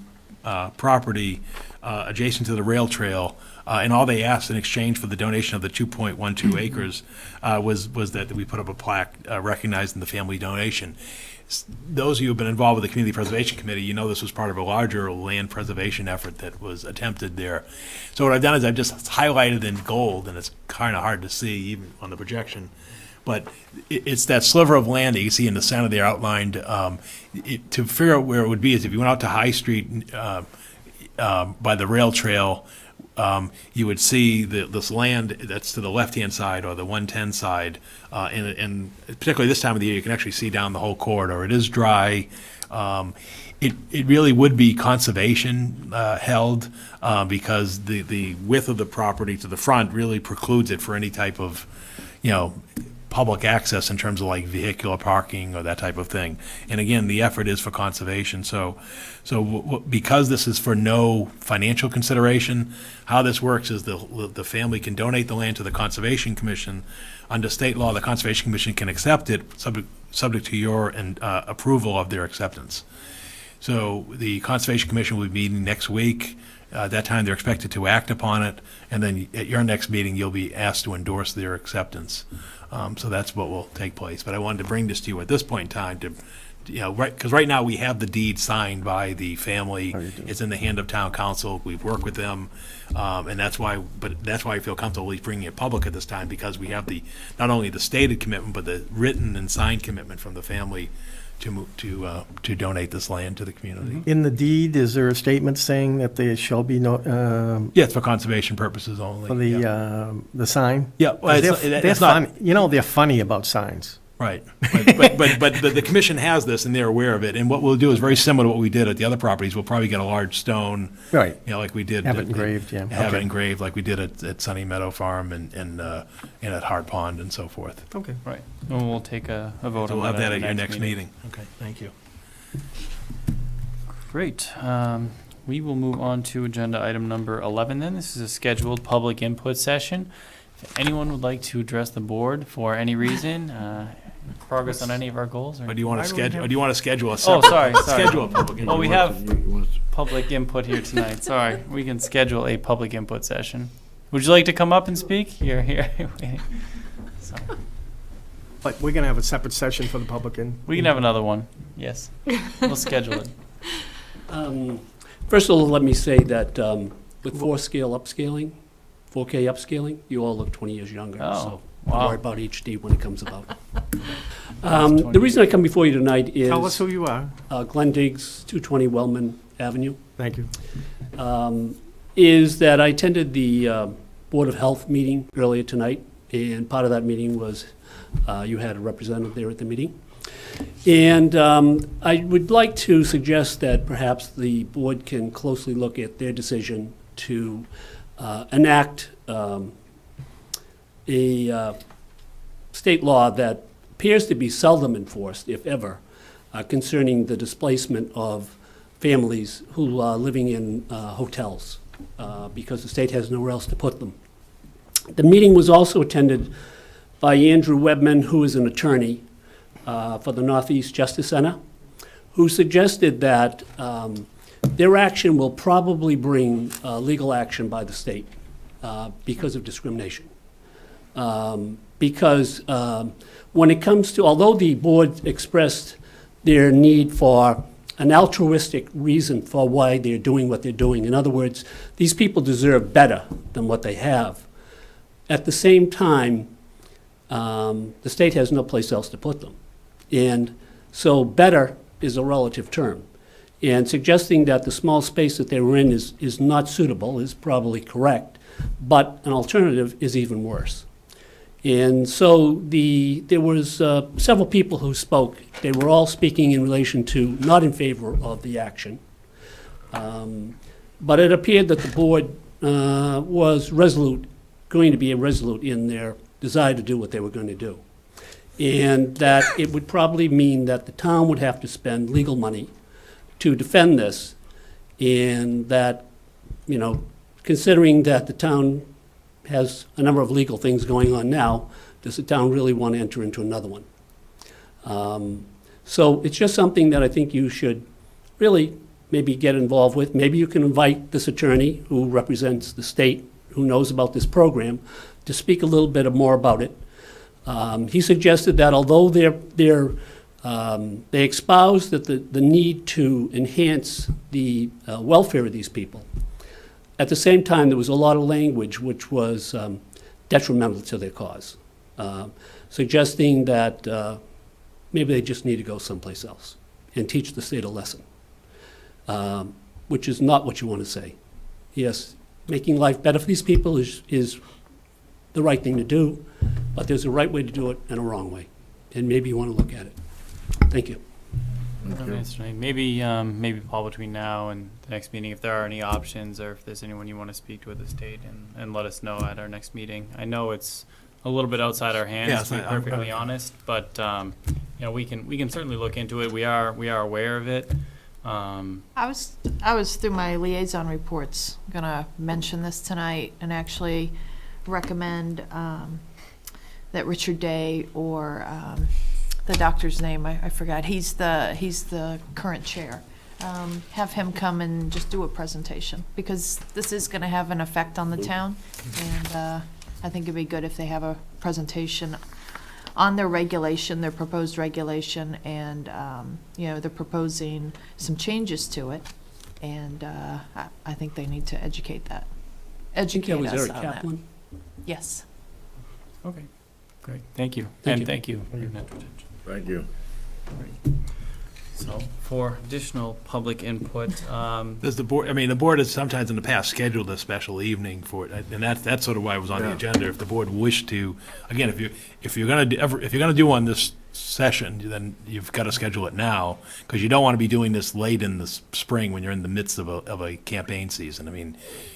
property adjacent to the rail trail. And all they asked in exchange for the donation of the 2.12 acres was that we put up a plaque recognizing the family donation. Those of you who have been involved with the Community Preservation Committee, you know this was part of a larger land preservation effort that was attempted there. So what I've done is I've just highlighted in gold, and it's kind of hard to see even on the projection, but it's that sliver of land that you see in the center there outlined. To figure out where it would be is if you went out to High Street by the rail trail, you would see this land that's to the left-hand side or the 110 side, and particularly this time of the year, you can actually see down the whole corridor. It is dry. It really would be conservation held because the width of the property to the front really precludes it for any type of, public access in terms of like vehicular parking or that type of thing. And again, the effort is for conservation. So because this is for no financial consideration, how this works is the family can donate the land to the Conservation Commission. Under state law, the Conservation Commission can accept it subject to your approval of their acceptance. So the Conservation Commission will be meeting next week. At that time, they're expected to act upon it, and then at your next meeting, you'll be asked to endorse their acceptance. So that's what will take place. But I wanted to bring this to you at this point in time to, because right now we have the deed signed by the family. It's in the hand of town council. We've worked with them, and that's why I feel comfortable at least bringing it public at this time, because we have not only the stated commitment, but the written and signed commitment from the family to donate this land to the community. In the deed, is there a statement saying that there shall be no, Yeah, it's for conservation purposes only. for the sign? Yeah, well, They're it's not, funny. They're funny about signs. right. But the commission has this and they're aware of it. And what we'll do is very similar to what we did at the other properties. We'll probably get a large stone, Right. like we did. Have it engraved, yeah. Have it Okay. engraved like we did at Sunny Meadow Farm and at Hard Pond and so forth. Okay. Right. And we'll take a vote So on we'll have that at at your next meeting. Okay, thank you. Great. We will move on to agenda item number 11 then. This is a scheduled public input session. If anyone would like to address the board for any reason, progress on any of our goals? Or do you want to schedule, a Oh, separate? sorry. Schedule a public. Well, we You have want to- public input here tonight. Sorry. We can schedule a public input session. Would you like to come up and speak? You're here. Sorry. But we're going to have a separate session for the public. We can have another one. Yes. We'll schedule it. First of all, let me say that with 4K upscaling, you all look 20 years younger. Oh, So wow. don't worry about HD when it comes about. The reason I come before you tonight is Tell us who you are. Glenn Diggs, 220 Wellman Avenue, Thank you. is that I attended the Board of Health meeting earlier tonight, and part of that meeting was you had a representative there at the meeting. And I would like to suggest that perhaps the board can closely look at their decision to enact a state law that appears to be seldom enforced, if ever, concerning the displacement of families who are living in hotels because the state has nowhere else to put them. The meeting was also attended by Andrew Webman, who is an attorney for the Northeast Justice Center, who suggested that their action will probably bring legal action by the state because of discrimination. Because when it comes to, although the board expressed their need for an altruistic reason for why they're doing what they're doing, in other words, these people deserve better than what they have, at the same time, the state has no place else to put them. And so better is a relative term. And suggesting that the small space that they were in is not suitable is probably correct, but an alternative is even worse. And so there was several people who spoke. They were all speaking in relation to, not in favor of the action. But it appeared that the board was going to be resolute in their desire to do what they were going to do. And that it would probably mean that the town would have to spend legal money to defend this, and that, considering that the town has a number of legal things going on now, does the town really want to enter into another one? So it's just something that I think you should really maybe get involved with. Maybe you can invite this attorney who represents the state, who knows about this program, to speak a little bit more about it. He suggested that although they espouse that the need to enhance the welfare of these people, at the same time, there was a lot of language which was detrimental to their cause, suggesting that maybe they just need to go someplace else and teach the state a lesson, which is not what you want to say. Yes, making life better for these people is the right thing to do, but there's a right way to do it and a wrong way, and maybe you want to look at it. Thank you. Maybe, Paul, between now and the next meeting, if there are any options or if there's anyone you want to speak to at the state, and let us know at our next meeting. I know it's a little bit outside our hands, to be perfectly honest, but we can certainly look into it. We are aware of it. I was through my liaison reports gonna mention this tonight and actually recommend that Richard Day or the doctor's name, I forgot. He's the current chair. Have him come and just do a presentation, because this is going to have an effect on the town, and I think it'd be good if they have a presentation on their regulation, their proposed regulation, and they're proposing some changes to it, and I think they need to educate us on that. Kaplan? Yes. Okay, great. Thank you. Thank you. Thank you. So, for additional public input, Does the board, the board has sometimes in the past scheduled a special evening for it, and that's sort of why it was on the agenda. If the board wished to, again, if you're gonna do one this session, then you've got to schedule it now, because you don't want to be doing this late in the spring when you're in the midst of a campaign season.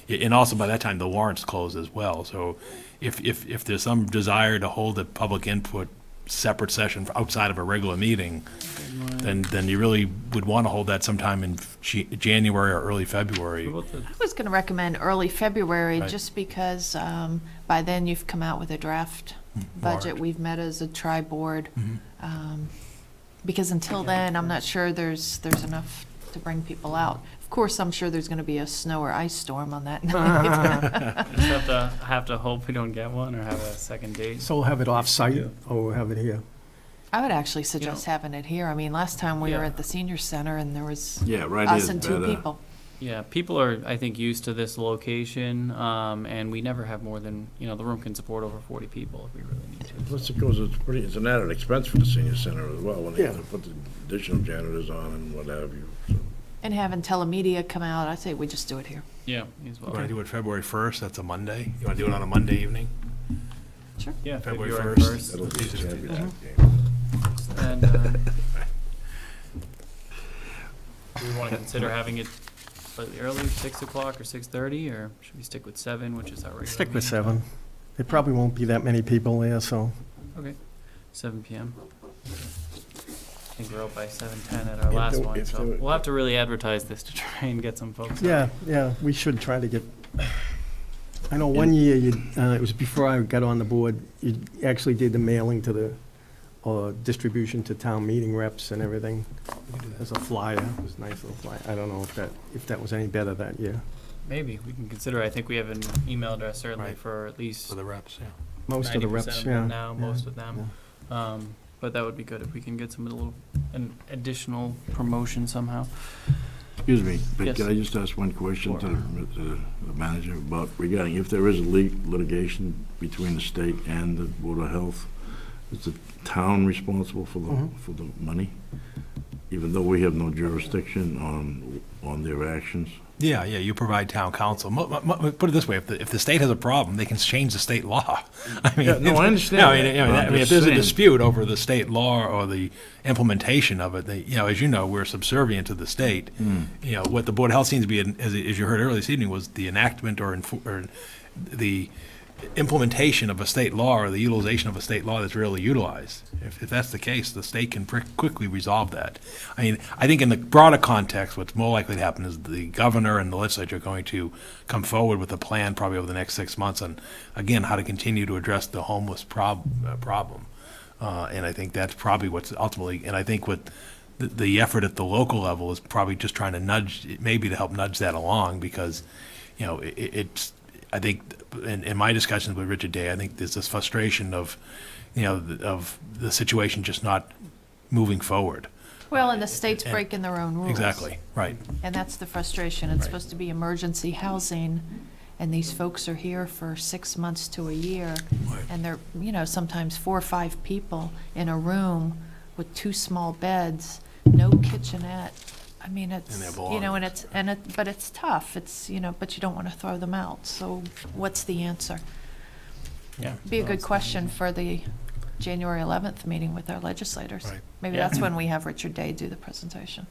And also by that time the warrants close as well. So if there's some desire to hold a public input separate session outside of a regular meeting, then you really would want to hold that sometime in January or early February. I was going to recommend early February, Right. just because by then you've come out with a draft budget. We've met as a tri-board. Because until then, I'm not sure there's enough to bring people out. Of course, I'm sure there's going to be a snow or ice storm on that night. just have to hope we don't get one or have a second date. So we'll have it off-site, or we'll have it here? I would actually suggest having it here. Last time we were at the senior center and there was Right us here and is two better. people. Yeah, people are, I think, used to this location, and we never have more than, the room can support over 40 people if we really need to. Plus it's an added expense for the senior center as well, when they have to put the additional janitors on and what have you. So. And having telemedia come out, I say we just do it here. Yeah, me as well. You want to do it February 1st? That's a Monday. You want to do it on a Monday evening? Sure. Yeah, February February 1st. 1st. That'll be a heavy Yeah. game. And do we want to consider having it slightly early, 6 o'clock or 6:30, or should we stick with 7, which is our regular? Stick with meeting? 7. There probably won't be that many people there, so. Okay, 7 p.m. I think we're out by 7:10 at our last one, if so there- we'll have to really advertise this to try and get some folks. out. Yeah, we should try to get, I know one year, it was before I got on the board, you actually did the mailing to the, or distribution to town meeting reps and everything. As a flyer, it was a nice little flyer. I don't know if that was any better that year. Maybe, we can consider, I think we have an email address certainly Right. for at least For the reps, yeah. Most of the 90% reps, of them yeah. now, most of them. But that would be good if we can get an additional promotion somehow. Excuse me, but Yes. can I just ask one question to the manager about regarding if there is a litigation between the state and the Board of Health, is the town responsible for the money? Even though we have no jurisdiction on their actions? Yeah, you provide town council. Put it this way, if the state has a problem, they can change the state law. Yeah, no, I understand that. I'm If just there's a saying. dispute over the state law or the implementation of it, as you know, we're subservient to the state. What the Board of Health seems to be, as you heard earlier this evening, was the enactment or the implementation of a state law or the utilization of a state law that's rarely utilized. If that's the case, the state can quickly resolve that. I think in the broader context, what's more likely to happen is the governor and the legislature are going to come forward with a plan probably over the next 6 months on, again, how to continue to address the homeless problem. And I think that's probably what's ultimately, and I think what the effort at the local level is probably just trying to nudge, maybe to help nudge that along, because, you know, it's, I think, in my discussions with Richard Day, I think there's this frustration of, you know, of the situation just not moving forward. Well, and the state's breaking their own rules. Exactly, right. And that's the frustration. It's supposed to be emergency housing, and these folks are here for 6 months to a year. Right. And they're, you know, sometimes 4 or 5 people in a room with 2 small beds, no kitchenette. I mean, it's, you know, but it's tough. It's, you know, but you don't want to throw them out. So what's the answer? Yeah. Be a good question for the January 11th meeting with our legislators. Right. Maybe Yeah. that's when we have Richard Day do the presentation.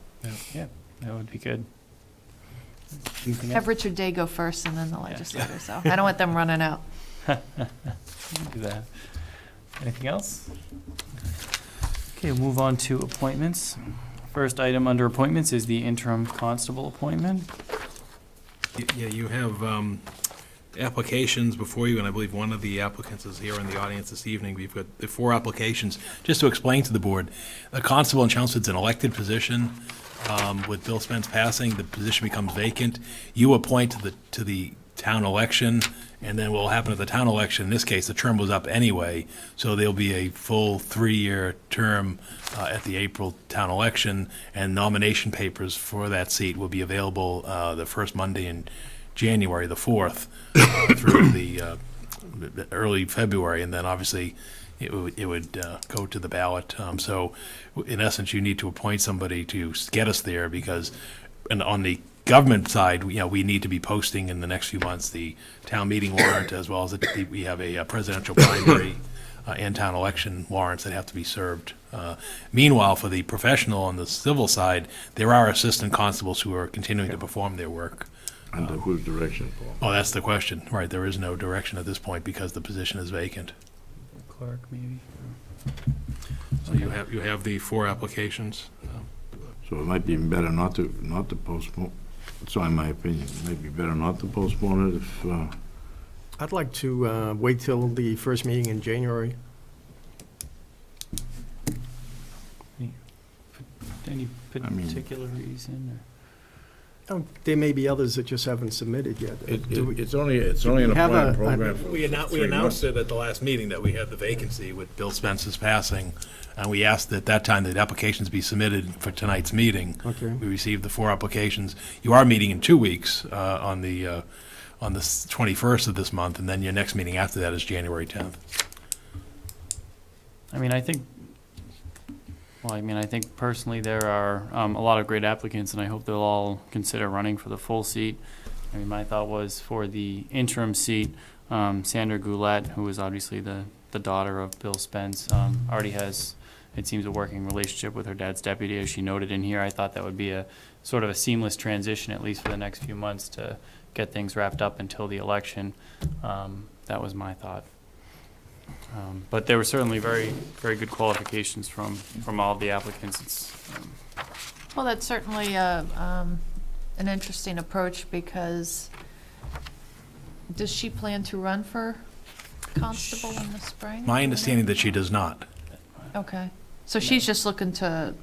Yeah, that would be good. Anything Have else? Richard Day go first and then the legislators, so I don't want them running out. Do that. Anything else? Okay, we'll move on to appointments. First item under appointments is the interim constable appointment. Yeah, you have applications before you, and I believe one of the applicants is here in the audience this evening. We've got the 4 applications. Just to explain to the board, the constable in Chelmsford's an elected position. With Bill Spence passing, the position becomes vacant. You appoint to the town election, and then what will happen at the town election, in this case, the term was up anyway, so there'll be a full 3-year term at the April town election, and nomination papers for that seat will be available the first Monday in January, the 4th, through the early February, and then obviously it would go to the ballot. So in essence, you need to appoint somebody to get us there, because and on the government side, you know, we need to be posting in the next few months the town meeting warrant, as well as we have a presidential primary and town election warrants that have to be served. Meanwhile, for the professional on the civil side, there are assistant constables who are continuing to perform their work. Under whose direction, Paul? Oh, that's the question, right? There is no direction at this point because the position is vacant. Clerk, maybe? So you have the 4 applications. So it might be even better not to postpone. So in my opinion, it might be better not to postpone it if, I'd like to wait till the first meeting in January. Any I mean- particular reason? Oh, there may be others that just haven't submitted yet. it's only an have appointed a- program. We announced it at the last meeting that we had the vacancy with Bill Spence's passing, and we asked at that time that applications be submitted for tonight's meeting. Okay. We received the 4 applications. You are meeting in 2 weeks on the 21st of this month, and then your next meeting after that is January 10th. I mean, I think personally there are a lot of great applicants, and I hope they'll all consider running for the full seat. I mean, my thought was for the interim seat, Sandra Goulet, who is obviously the daughter of Bill Spence, already has, it seems, a working relationship with her dad's deputy, as she noted in here. I thought that would be a sort of a seamless transition, at least for the next few months, to get things wrapped up until the election. That was my thought. But there were certainly very, very good qualifications from all of the applicants. Well, that's certainly an interesting approach, because does she plan to run for constable in the spring? My understanding that she does not Okay, so she's just looking to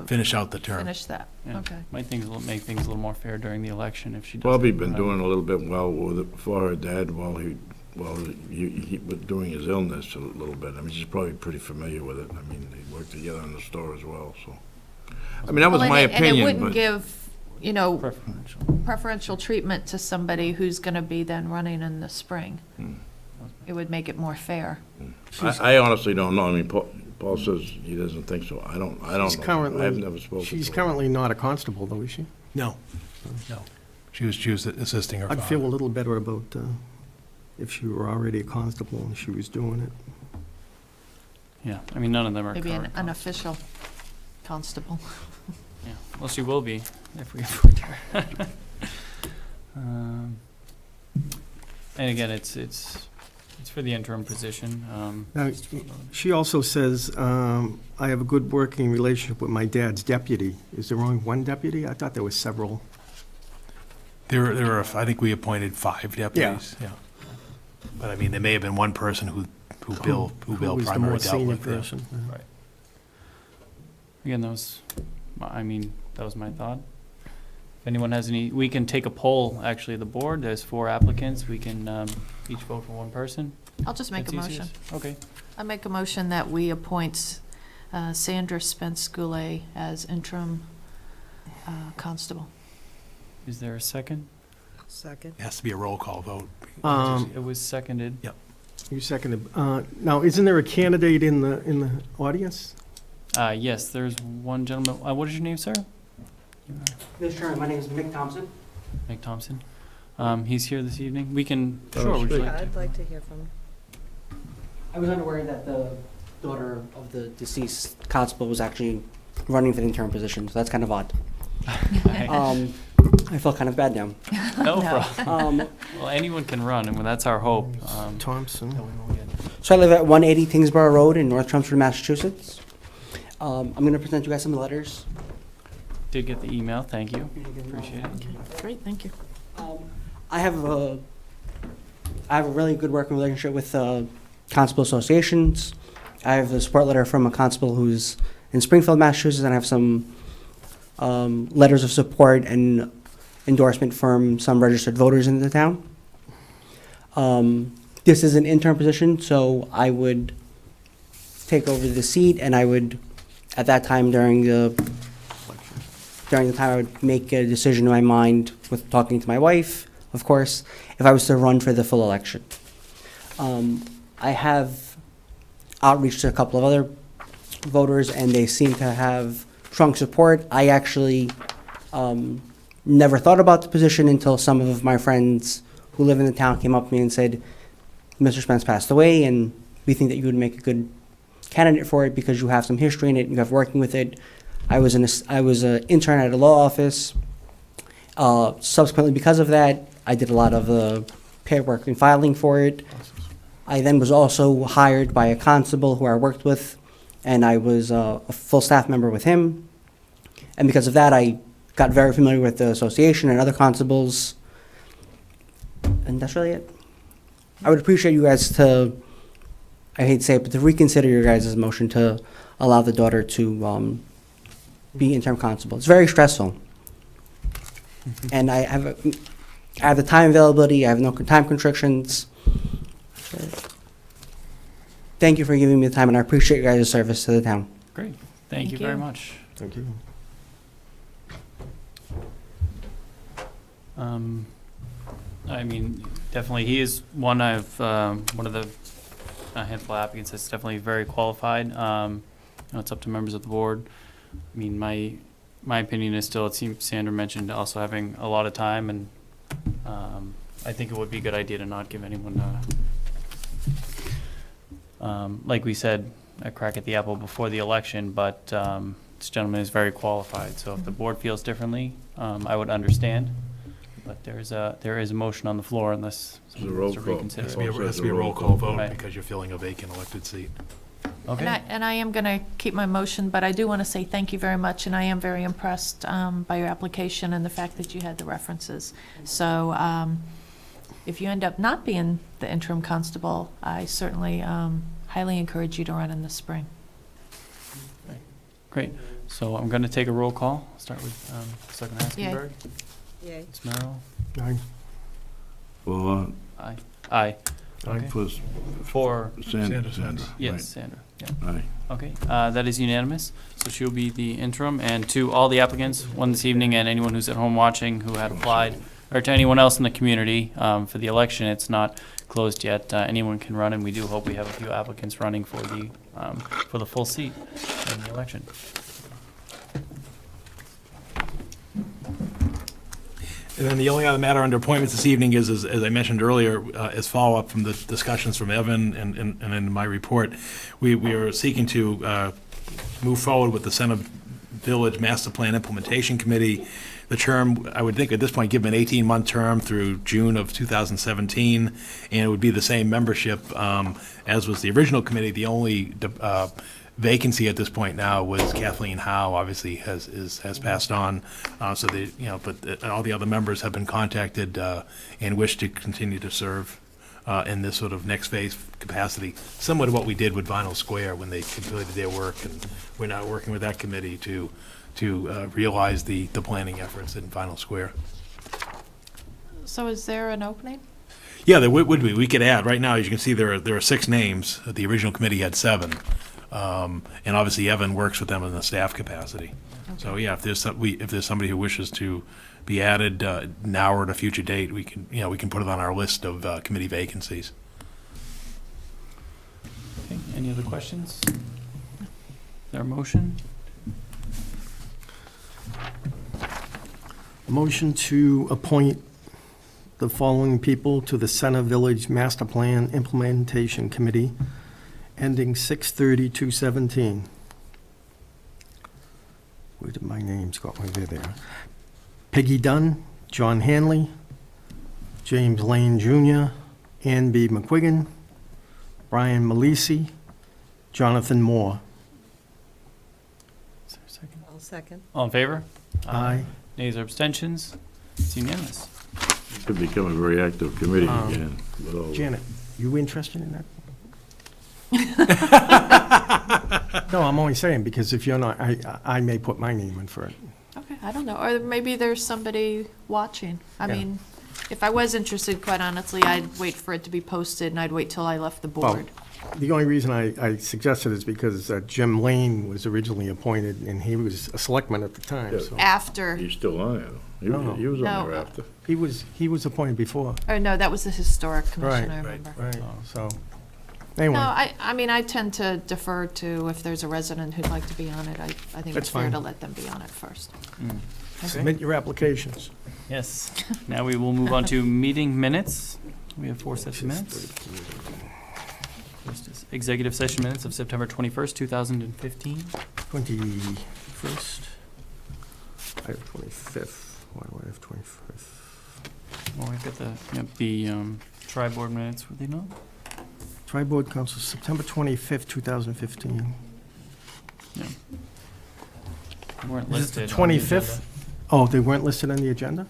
finish out the term. finish that, Yeah. okay. Might make things a little more fair during the election if she does. Bobby been doing a little bit well with it for her dad while he was doing his illness a little bit. I mean, she's probably pretty familiar with it. I mean, they worked together in the store as well, so. I mean, that was Well, my and opinion, it wouldn't but give, you know, Preferential. preferential treatment to somebody who's gonna be then running in the spring. It would make it more fair. I honestly don't know. I mean, Paul says he doesn't think so. I don't She's know. currently- I've never spoken to her. She's currently not a constable, though, is she? No. She was assisting her father. I'd feel a little better about if she were already a constable and she was doing it. Yeah, I mean, none of them are Maybe an current unofficial constable. Yeah, well, she will be if we appoint her. And again, it's for the interim position. Now, she also says, I have a good working relationship with my dad's deputy. Is there only one deputy? I thought there was several. There are, I think we appointed 5 deputies. Yeah. But I mean, there may have been one person who who Bill Who was the more primarily dealt senior with. yeah. person? Right. Again, that was my thought. If anyone has any, we can take a poll, actually, the board, there's 4 applicants, we can each vote for one person. I'll just make a That's motion. easiest. Okay. I make a motion that we appoint Sandra Spence-Goulet as interim constable. Is there a second? Second. It has to be a roll call vote. It was seconded. Yep. You seconded. Now, isn't there a candidate in the audience? Yes, there's one gentleman, what is your name, sir? Mr. Chairman, my name is Mick Thompson. Mike Thompson. He's here this evening. We can, Oh, sure, would you speak. like I'd like to hear from him. I was unaware that the daughter of the deceased constable was actually running for the interim position, so that's kind of odd. I feel kind of bad now. No problem. Um, Well, anyone can run, and that's our hope. Thompson. So I live at 180 Kingsborough Road in North Chelmsford, Massachusetts. I'm going to present you guys some letters. Did get the email, thank you. Appreciate it. Great, thank you. I have a really good working relationship with constable associations. I have the support letter from a constable who's in Springfield, Massachusetts, and I have some letters of support and endorsement from some registered voters in the town. This is an interim position, so I would take over the seat, and I would, at that time during the time, I would make a decision in my mind with talking to my wife, of course, if I was to run for the full election. I have outreach to a couple of other voters, and they seem to have strong support. I actually never thought about the position until some of my friends who live in the town came up to me and said, Mr. Spence passed away, and we think that you would make a good candidate for it because you have some history in it, you have working with it. I was an intern at a law office. Subsequently, because of that, I did a lot of the paperwork and filing for it. I then was also hired by a constable who I worked with, and I was a full staff member with him. And because of that, I got very familiar with the association and other constables. And that's really it. I would appreciate you guys to, I hate to say it, but to reconsider your guys' motion to allow the daughter to be interim constable. It's very stressful. And I have the time availability, I have no time constrictions. Thank you for giving me the time, and I appreciate your guys' service to the town. Great, thank you very much. Thank you. I mean, definitely, he is one of the a handful of applicants that's definitely very qualified. It's up to members of the board. I mean, my opinion is still, it seems Sandra mentioned also having a lot of time, and I think it would be a good idea to not give anyone, like we said, a crack at the apple before the election, but this gentleman is very qualified, so if the board feels differently, I would understand. But there is a motion on the floor unless someone wants to reconsider It it. has to be a roll call vote Right. because you're filling a vacant elected seat. Okay. And I am going to keep my motion, but I do want to say thank you very much, and I am very impressed by your application and the fact that you had the references. So if you end up not being the interim constable, I certainly highly encourage you to run in the spring. Great. So I'm going to take a roll call. Start with Selectman Askenberg. Yay. Ms. Merrill. Aye. Well, Aye. Aye. I Okay. was For, Sandra. yes, right. Sandra. Yeah. Aye. Okay, that is unanimous. So she'll be the interim. And to all the applicants, one this evening, and anyone who's at home watching who had applied, or to anyone else in the community for the election, it's not closed yet. Anyone can run, and we do hope we have a few applicants running for the full seat in the election. And then the only other matter under appointments this evening is, as I mentioned earlier, is follow-up from the discussions from Evan and in my report. We are seeking to move forward with the Center Village Master Plan Implementation Committee. The term, I would think at this point, give an 18-month term through June of 2017, and it would be the same membership as was the original committee. The only vacancy at this point now was Kathleen Howe, obviously has passed on, so but all the other members have been contacted and wish to continue to serve in this sort of next phase capacity, similar to what we did with Vinyl Square when they completed their work, and we're now working with that committee to realize the planning efforts in Vinyl Square. So is there an opening? Yeah, there would be. We could add, right now, as you can see, there are 6 names. The original committee had 7. And obviously Evan works with them in the staff capacity. So yeah, if there's somebody who wishes to be added now or at a future date, we can put it on our list of committee vacancies. Okay, any other questions? Is there a motion? Motion to appoint the following people to the Center Village Master Plan Implementation Committee, ending 6/30/2017. Where did my names go? Oh, they're there. Peggy Dunn, John Hanley, James Lane Jr., Ann B. McQuiggan, Brian Malisi, Jonathan Moore. Is there a second? I'll second. All in favor? Aye. Nays or abstentions? It's unanimous. It could become a very active committee again. with all the- Janet, you interested in that? No, I'm only saying, because if you're not, I may put my name in for it. Okay, I don't know. Or maybe there's somebody watching. I Yeah. mean, if I was interested, quite honestly, I'd wait for it to be posted, and I'd wait till I left the board. The only reason I suggested is because Jim Lane was originally appointed, and he was a selectman at the time, Yeah. so. After, He's still on it. He No. he was on No. there after. He was appointed before. or no, that was the historic commission, I Right, remember. Right, Oh. so, anyway. No, I mean, I tend to defer to if there's a resident who'd like to be on it. I think That's it's fair fine. to let them be on it first. Submit your applications. Yes. Now we will move on to meeting minutes. We have 4 sets of minutes. First is executive session minutes of September 21st, 2015. 21st. I have 25th. Why do I have 21st? Well, we've got the tri-board minutes, were they not? Tri-Board Council, September 25th, 2015. Yeah. Weren't Is it listed. the on the 25th? Oh, they weren't listed on the agenda?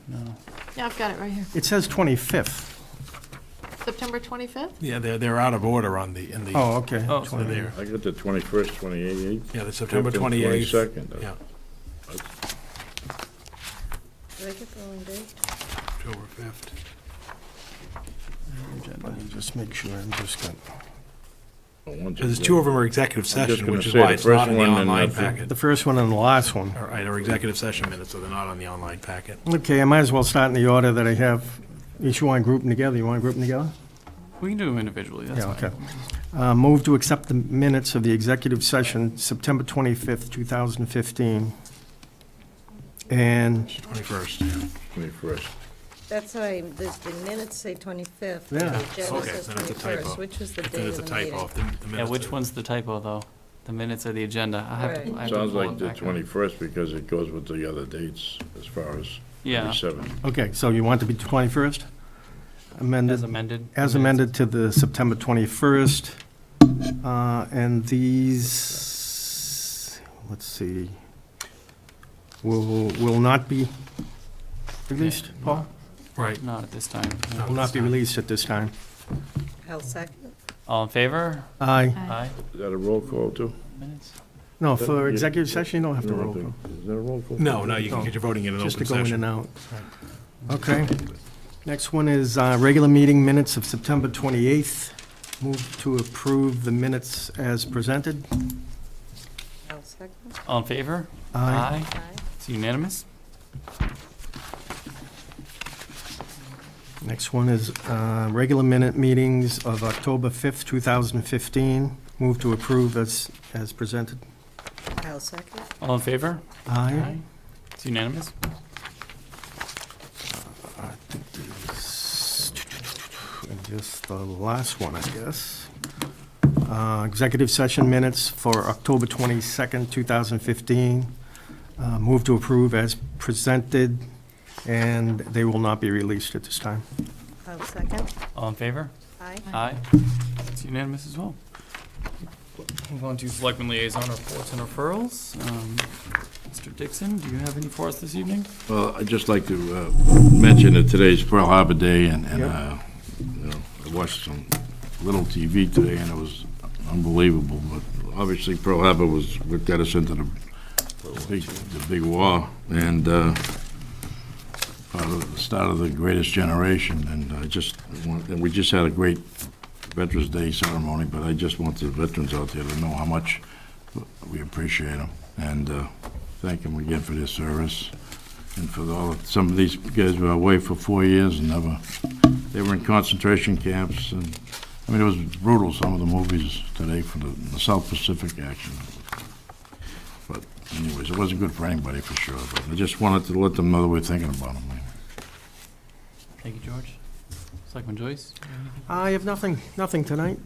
agenda. No. Yeah, I've got it right here. It says 25th. September 25th? Yeah, they're out of order in the. Oh, okay. Oh, So they're, I got the 21st, 28th. yeah, the September 5th, and 28th. 22nd. Yeah, Did I get the wrong date? October 5th. Let me just make sure, I'm just got, Because 2 of them are executive just session, gonna which is say why the it's first not in the one and online the- packet. the first one and the last one. All right, or executive session minutes, so they're not on the online packet. Okay, I might as well start in the order that I have. Each one group them together. You want to group them together? We can do them individually, that's Yeah, fine. okay. Move to accept the minutes of the executive session, September 25th, 2015. And, 21st. 21st. That's why, the minutes say 25th. Yeah. The agenda Okay, says then it's a 21st. typo. Which was the Then date it's of a the typo. meeting? If the Yeah, minutes which are- one's the typo, though? The minutes of the agenda. I have to Right. pull Sounds it like the back up. 21st because it goes with the other dates as far as Yeah, 27. okay, so you want to be 21st? as Amended, amended. as amended to the September 21st. And these, let's see, will not be released, Paul? Right. Not at this time. no. Will not be released at this time. I'll second. Oh. All in favor? Aye. Aye. Is that a roll call too? Minutes? No, for executive session, you don't have to roll call. Is that a roll call? No, you can get your voting in an Just open to go in session. and out. Okay. Next one is regular meeting minutes of September 28th. Move to approve the minutes as presented. I'll second. All in favor? Aye. Aye. It's unanimous. Next one is regular minute meetings of October 5th, 2015. Move to approve as presented. I'll second. All in favor? Aye. It's unanimous. And just the last one, I guess. Executive session minutes for October 22nd, 2015. Move to approve as presented, and they will not be released at this time. I'll second. All in favor? Aye. Aye. It's unanimous as well. Move on to Selectmen Liaison reports and referrals. Mr. Dixon, do you have any for us this evening? Well, I'd just like to mention that today's Pearl Harbor Day, and you know, watched some little TV today, and it was unbelievable, but obviously Pearl Harbor was what got us into the big war, and part of the start of the greatest generation, and we just had a great Veterans Day ceremony, but I just want the veterans out there to know how much we appreciate them, and thank them again for their service, and for some of these guys were away for 4 years and they were in concentration camps, and I mean, it was brutal, some of the movies today from the South Pacific action. But anyways, it wasn't good for anybody for sure, but I just wanted to let them know that we're thinking about them. Thank you, George. Selectman Joyce? I have nothing tonight.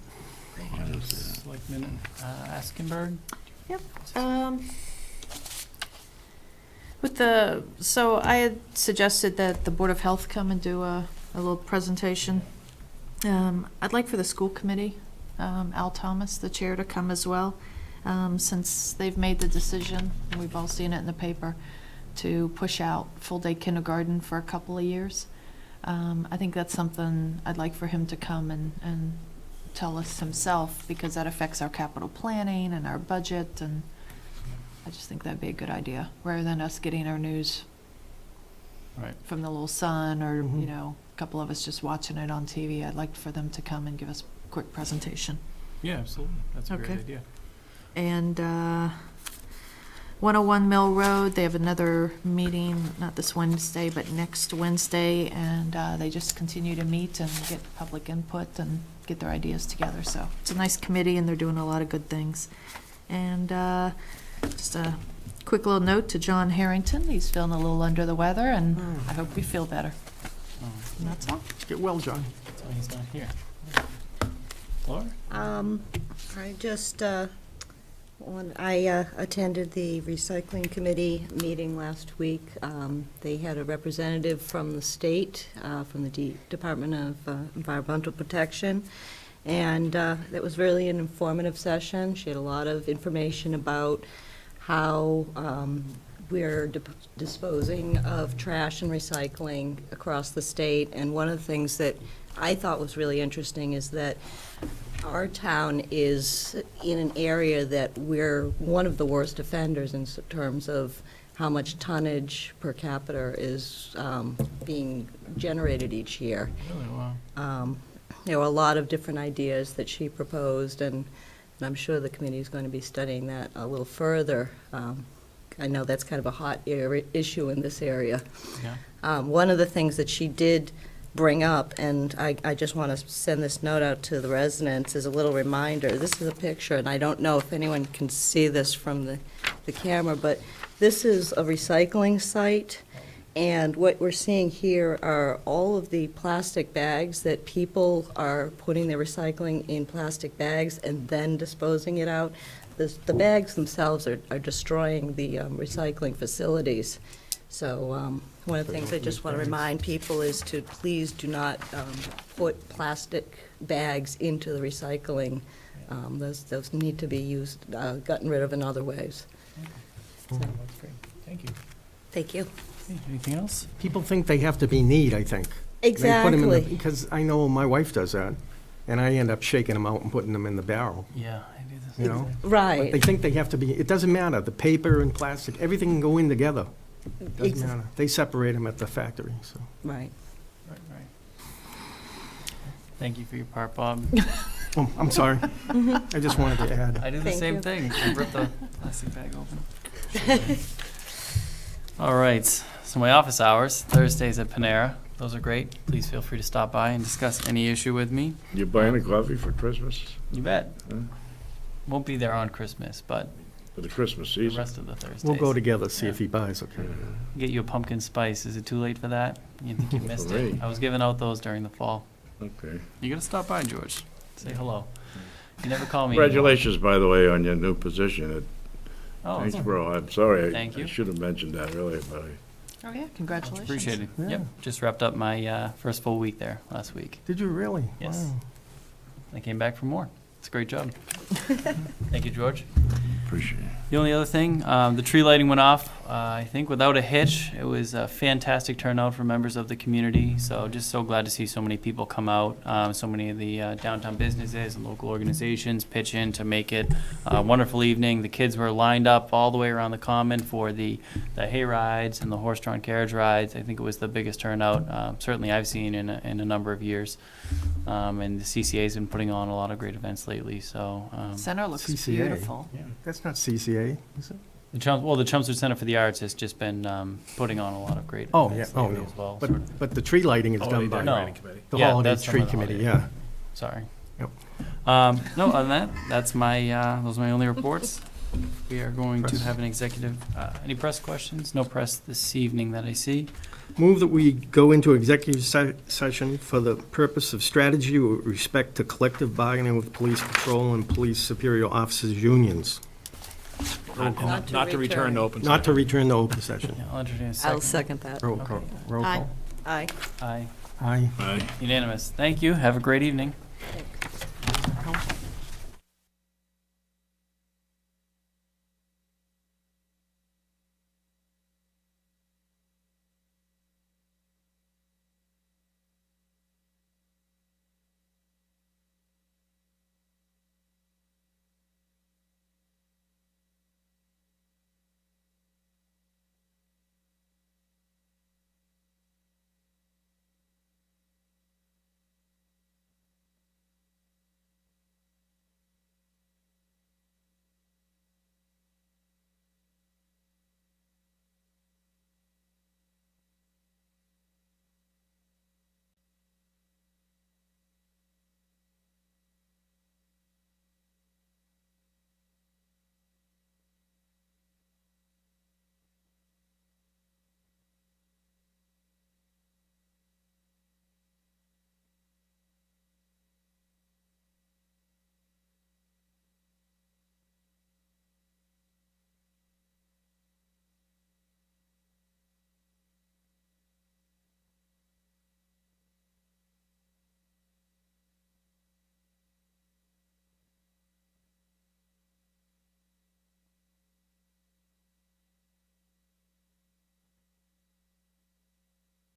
Selectman Askenberg? Yep. So I had suggested that the Board of Health come and do a little presentation. I'd like for the school committee, Al Thomas, the chair, to come as well, since they've made the decision, and we've all seen it in the paper, to push out full-day kindergarten for a couple of years. I think that's something I'd like for him to come and tell us himself, because that affects our capital planning and our budget, and I just think that'd be a good idea, rather than us getting our news from the Little Sun, or you know, a couple of us just watching it on TV. I'd like for them to come and give us a quick presentation. Yeah, absolutely. That's a great idea. And 101 Mill Road, they have another meeting, not this Wednesday, but next Wednesday, and they just continue to meet and get public input and get their ideas together. So it's a nice committee, and they're doing a lot of good things. And just a quick little note to John Harrington. He's feeling a little under the weather, and I hope we feel better. And that's all. Get well, John. That's why he's not here. Laura? I just, I attended the recycling committee meeting last week. They had a representative from the state, from the Department of Environmental Protection, and it was really an informative session. She had a lot of information about how we're disposing of trash and recycling across the state, and one of the things that I thought was really interesting is that our town is in an area that we're one of the worst offenders in terms of how much tonnage per capita is being generated each year. Really? Wow. There were a lot of different ideas that she proposed, and I'm sure the committee is going to be studying that a little further. I know that's kind of a hot issue in this area. Yeah. One of the things that she did bring up, and I just want to send this note out to the residents as a little reminder. This is a picture, and I don't know if anyone can see this from the camera, but this is a recycling site, and what we're seeing here are all of the plastic bags that people are putting their recycling in plastic bags and then disposing it out. The bags themselves are destroying the recycling facilities. So one of the things I just want to remind people is to please do not put plastic bags into the recycling. Those need to be used, gotten rid of in other ways. That's great. Thank you. Thank you. Okay, anything else? People think they have to be neat, I think. They put 'em in Exactly. because I know my wife does that, and I end up shaking them out and putting them in the barrel, Yeah, I do this. you know? But Right. they think they have to be, it doesn't matter, the paper and plastic, everything can go in together. Doesn't matter. They separate them at the factory, so. Right. Right. Thank you for your part, Bob. Oh, I'm sorry. I just wanted to add. I do the Thank same you. thing. I ripped the plastic bag open. All right, so my office hours, Thursdays at Panera. Those are great. Please feel free to stop by and discuss any issue with me. You buying a coffee for Christmas? You bet. Huh? Won't be there on Christmas, but For the Christmas the season? rest of the Thursdays. We'll go together, see Yeah. if he buys, okay? Get you a pumpkin spice. Is it too late for that? You think you missed For it? me. I was giving out those during the fall. Okay. You gotta stop by, George. Say hello. You never call me anymore. Congratulations, by the way, on your new position. Oh, Thanks, bro. I'm sorry. Thank you. I should have mentioned that earlier, but Oh, yeah, congratulations. appreciate it. Yeah. Yep, just wrapped up my first full week there last week. Did you really? Yes. Wow. I came back for more. It's a great job. Thank you, George. Appreciate it. The only other thing, the tree lighting went off, I think, without a hitch. It was a fantastic turnout for members of the community. So just so glad to see so many people come out. So many of the downtown businesses and local organizations pitch in to make it a wonderful evening. The kids were lined up all the way around the common for the hay rides and the horse-drawn carriage rides. I think it was the biggest turnout certainly I've seen in a number of years. And the CCA's been putting on a lot of great events lately. So Center looks CCA. beautiful. That's not CCA, is it? the Chelmsford Center for the Arts has just been putting on a lot of great Oh, yeah, events oh, lately no. as well. sort of. But the tree lighting is Holiday done by No. Decorating Committee. the Yeah, Holiday that's Tree done by the Committee, holiday. yeah. Sorry. Yep. No, other than that, that's my, those are my only reports. We are going to Press. have an executive, any press questions? No press this evening that I see. Move that we go into executive session for the purpose of strategy with respect to collective bargaining with police patrol and police superior officers unions. Not to return to open Not to session. return to open session. Yeah, I'll entertain a I'll second. second that. Roll call. Roll Aye. call. Aye. Aye. Aye. Aye. Unanimous. Thank you. Have a great evening.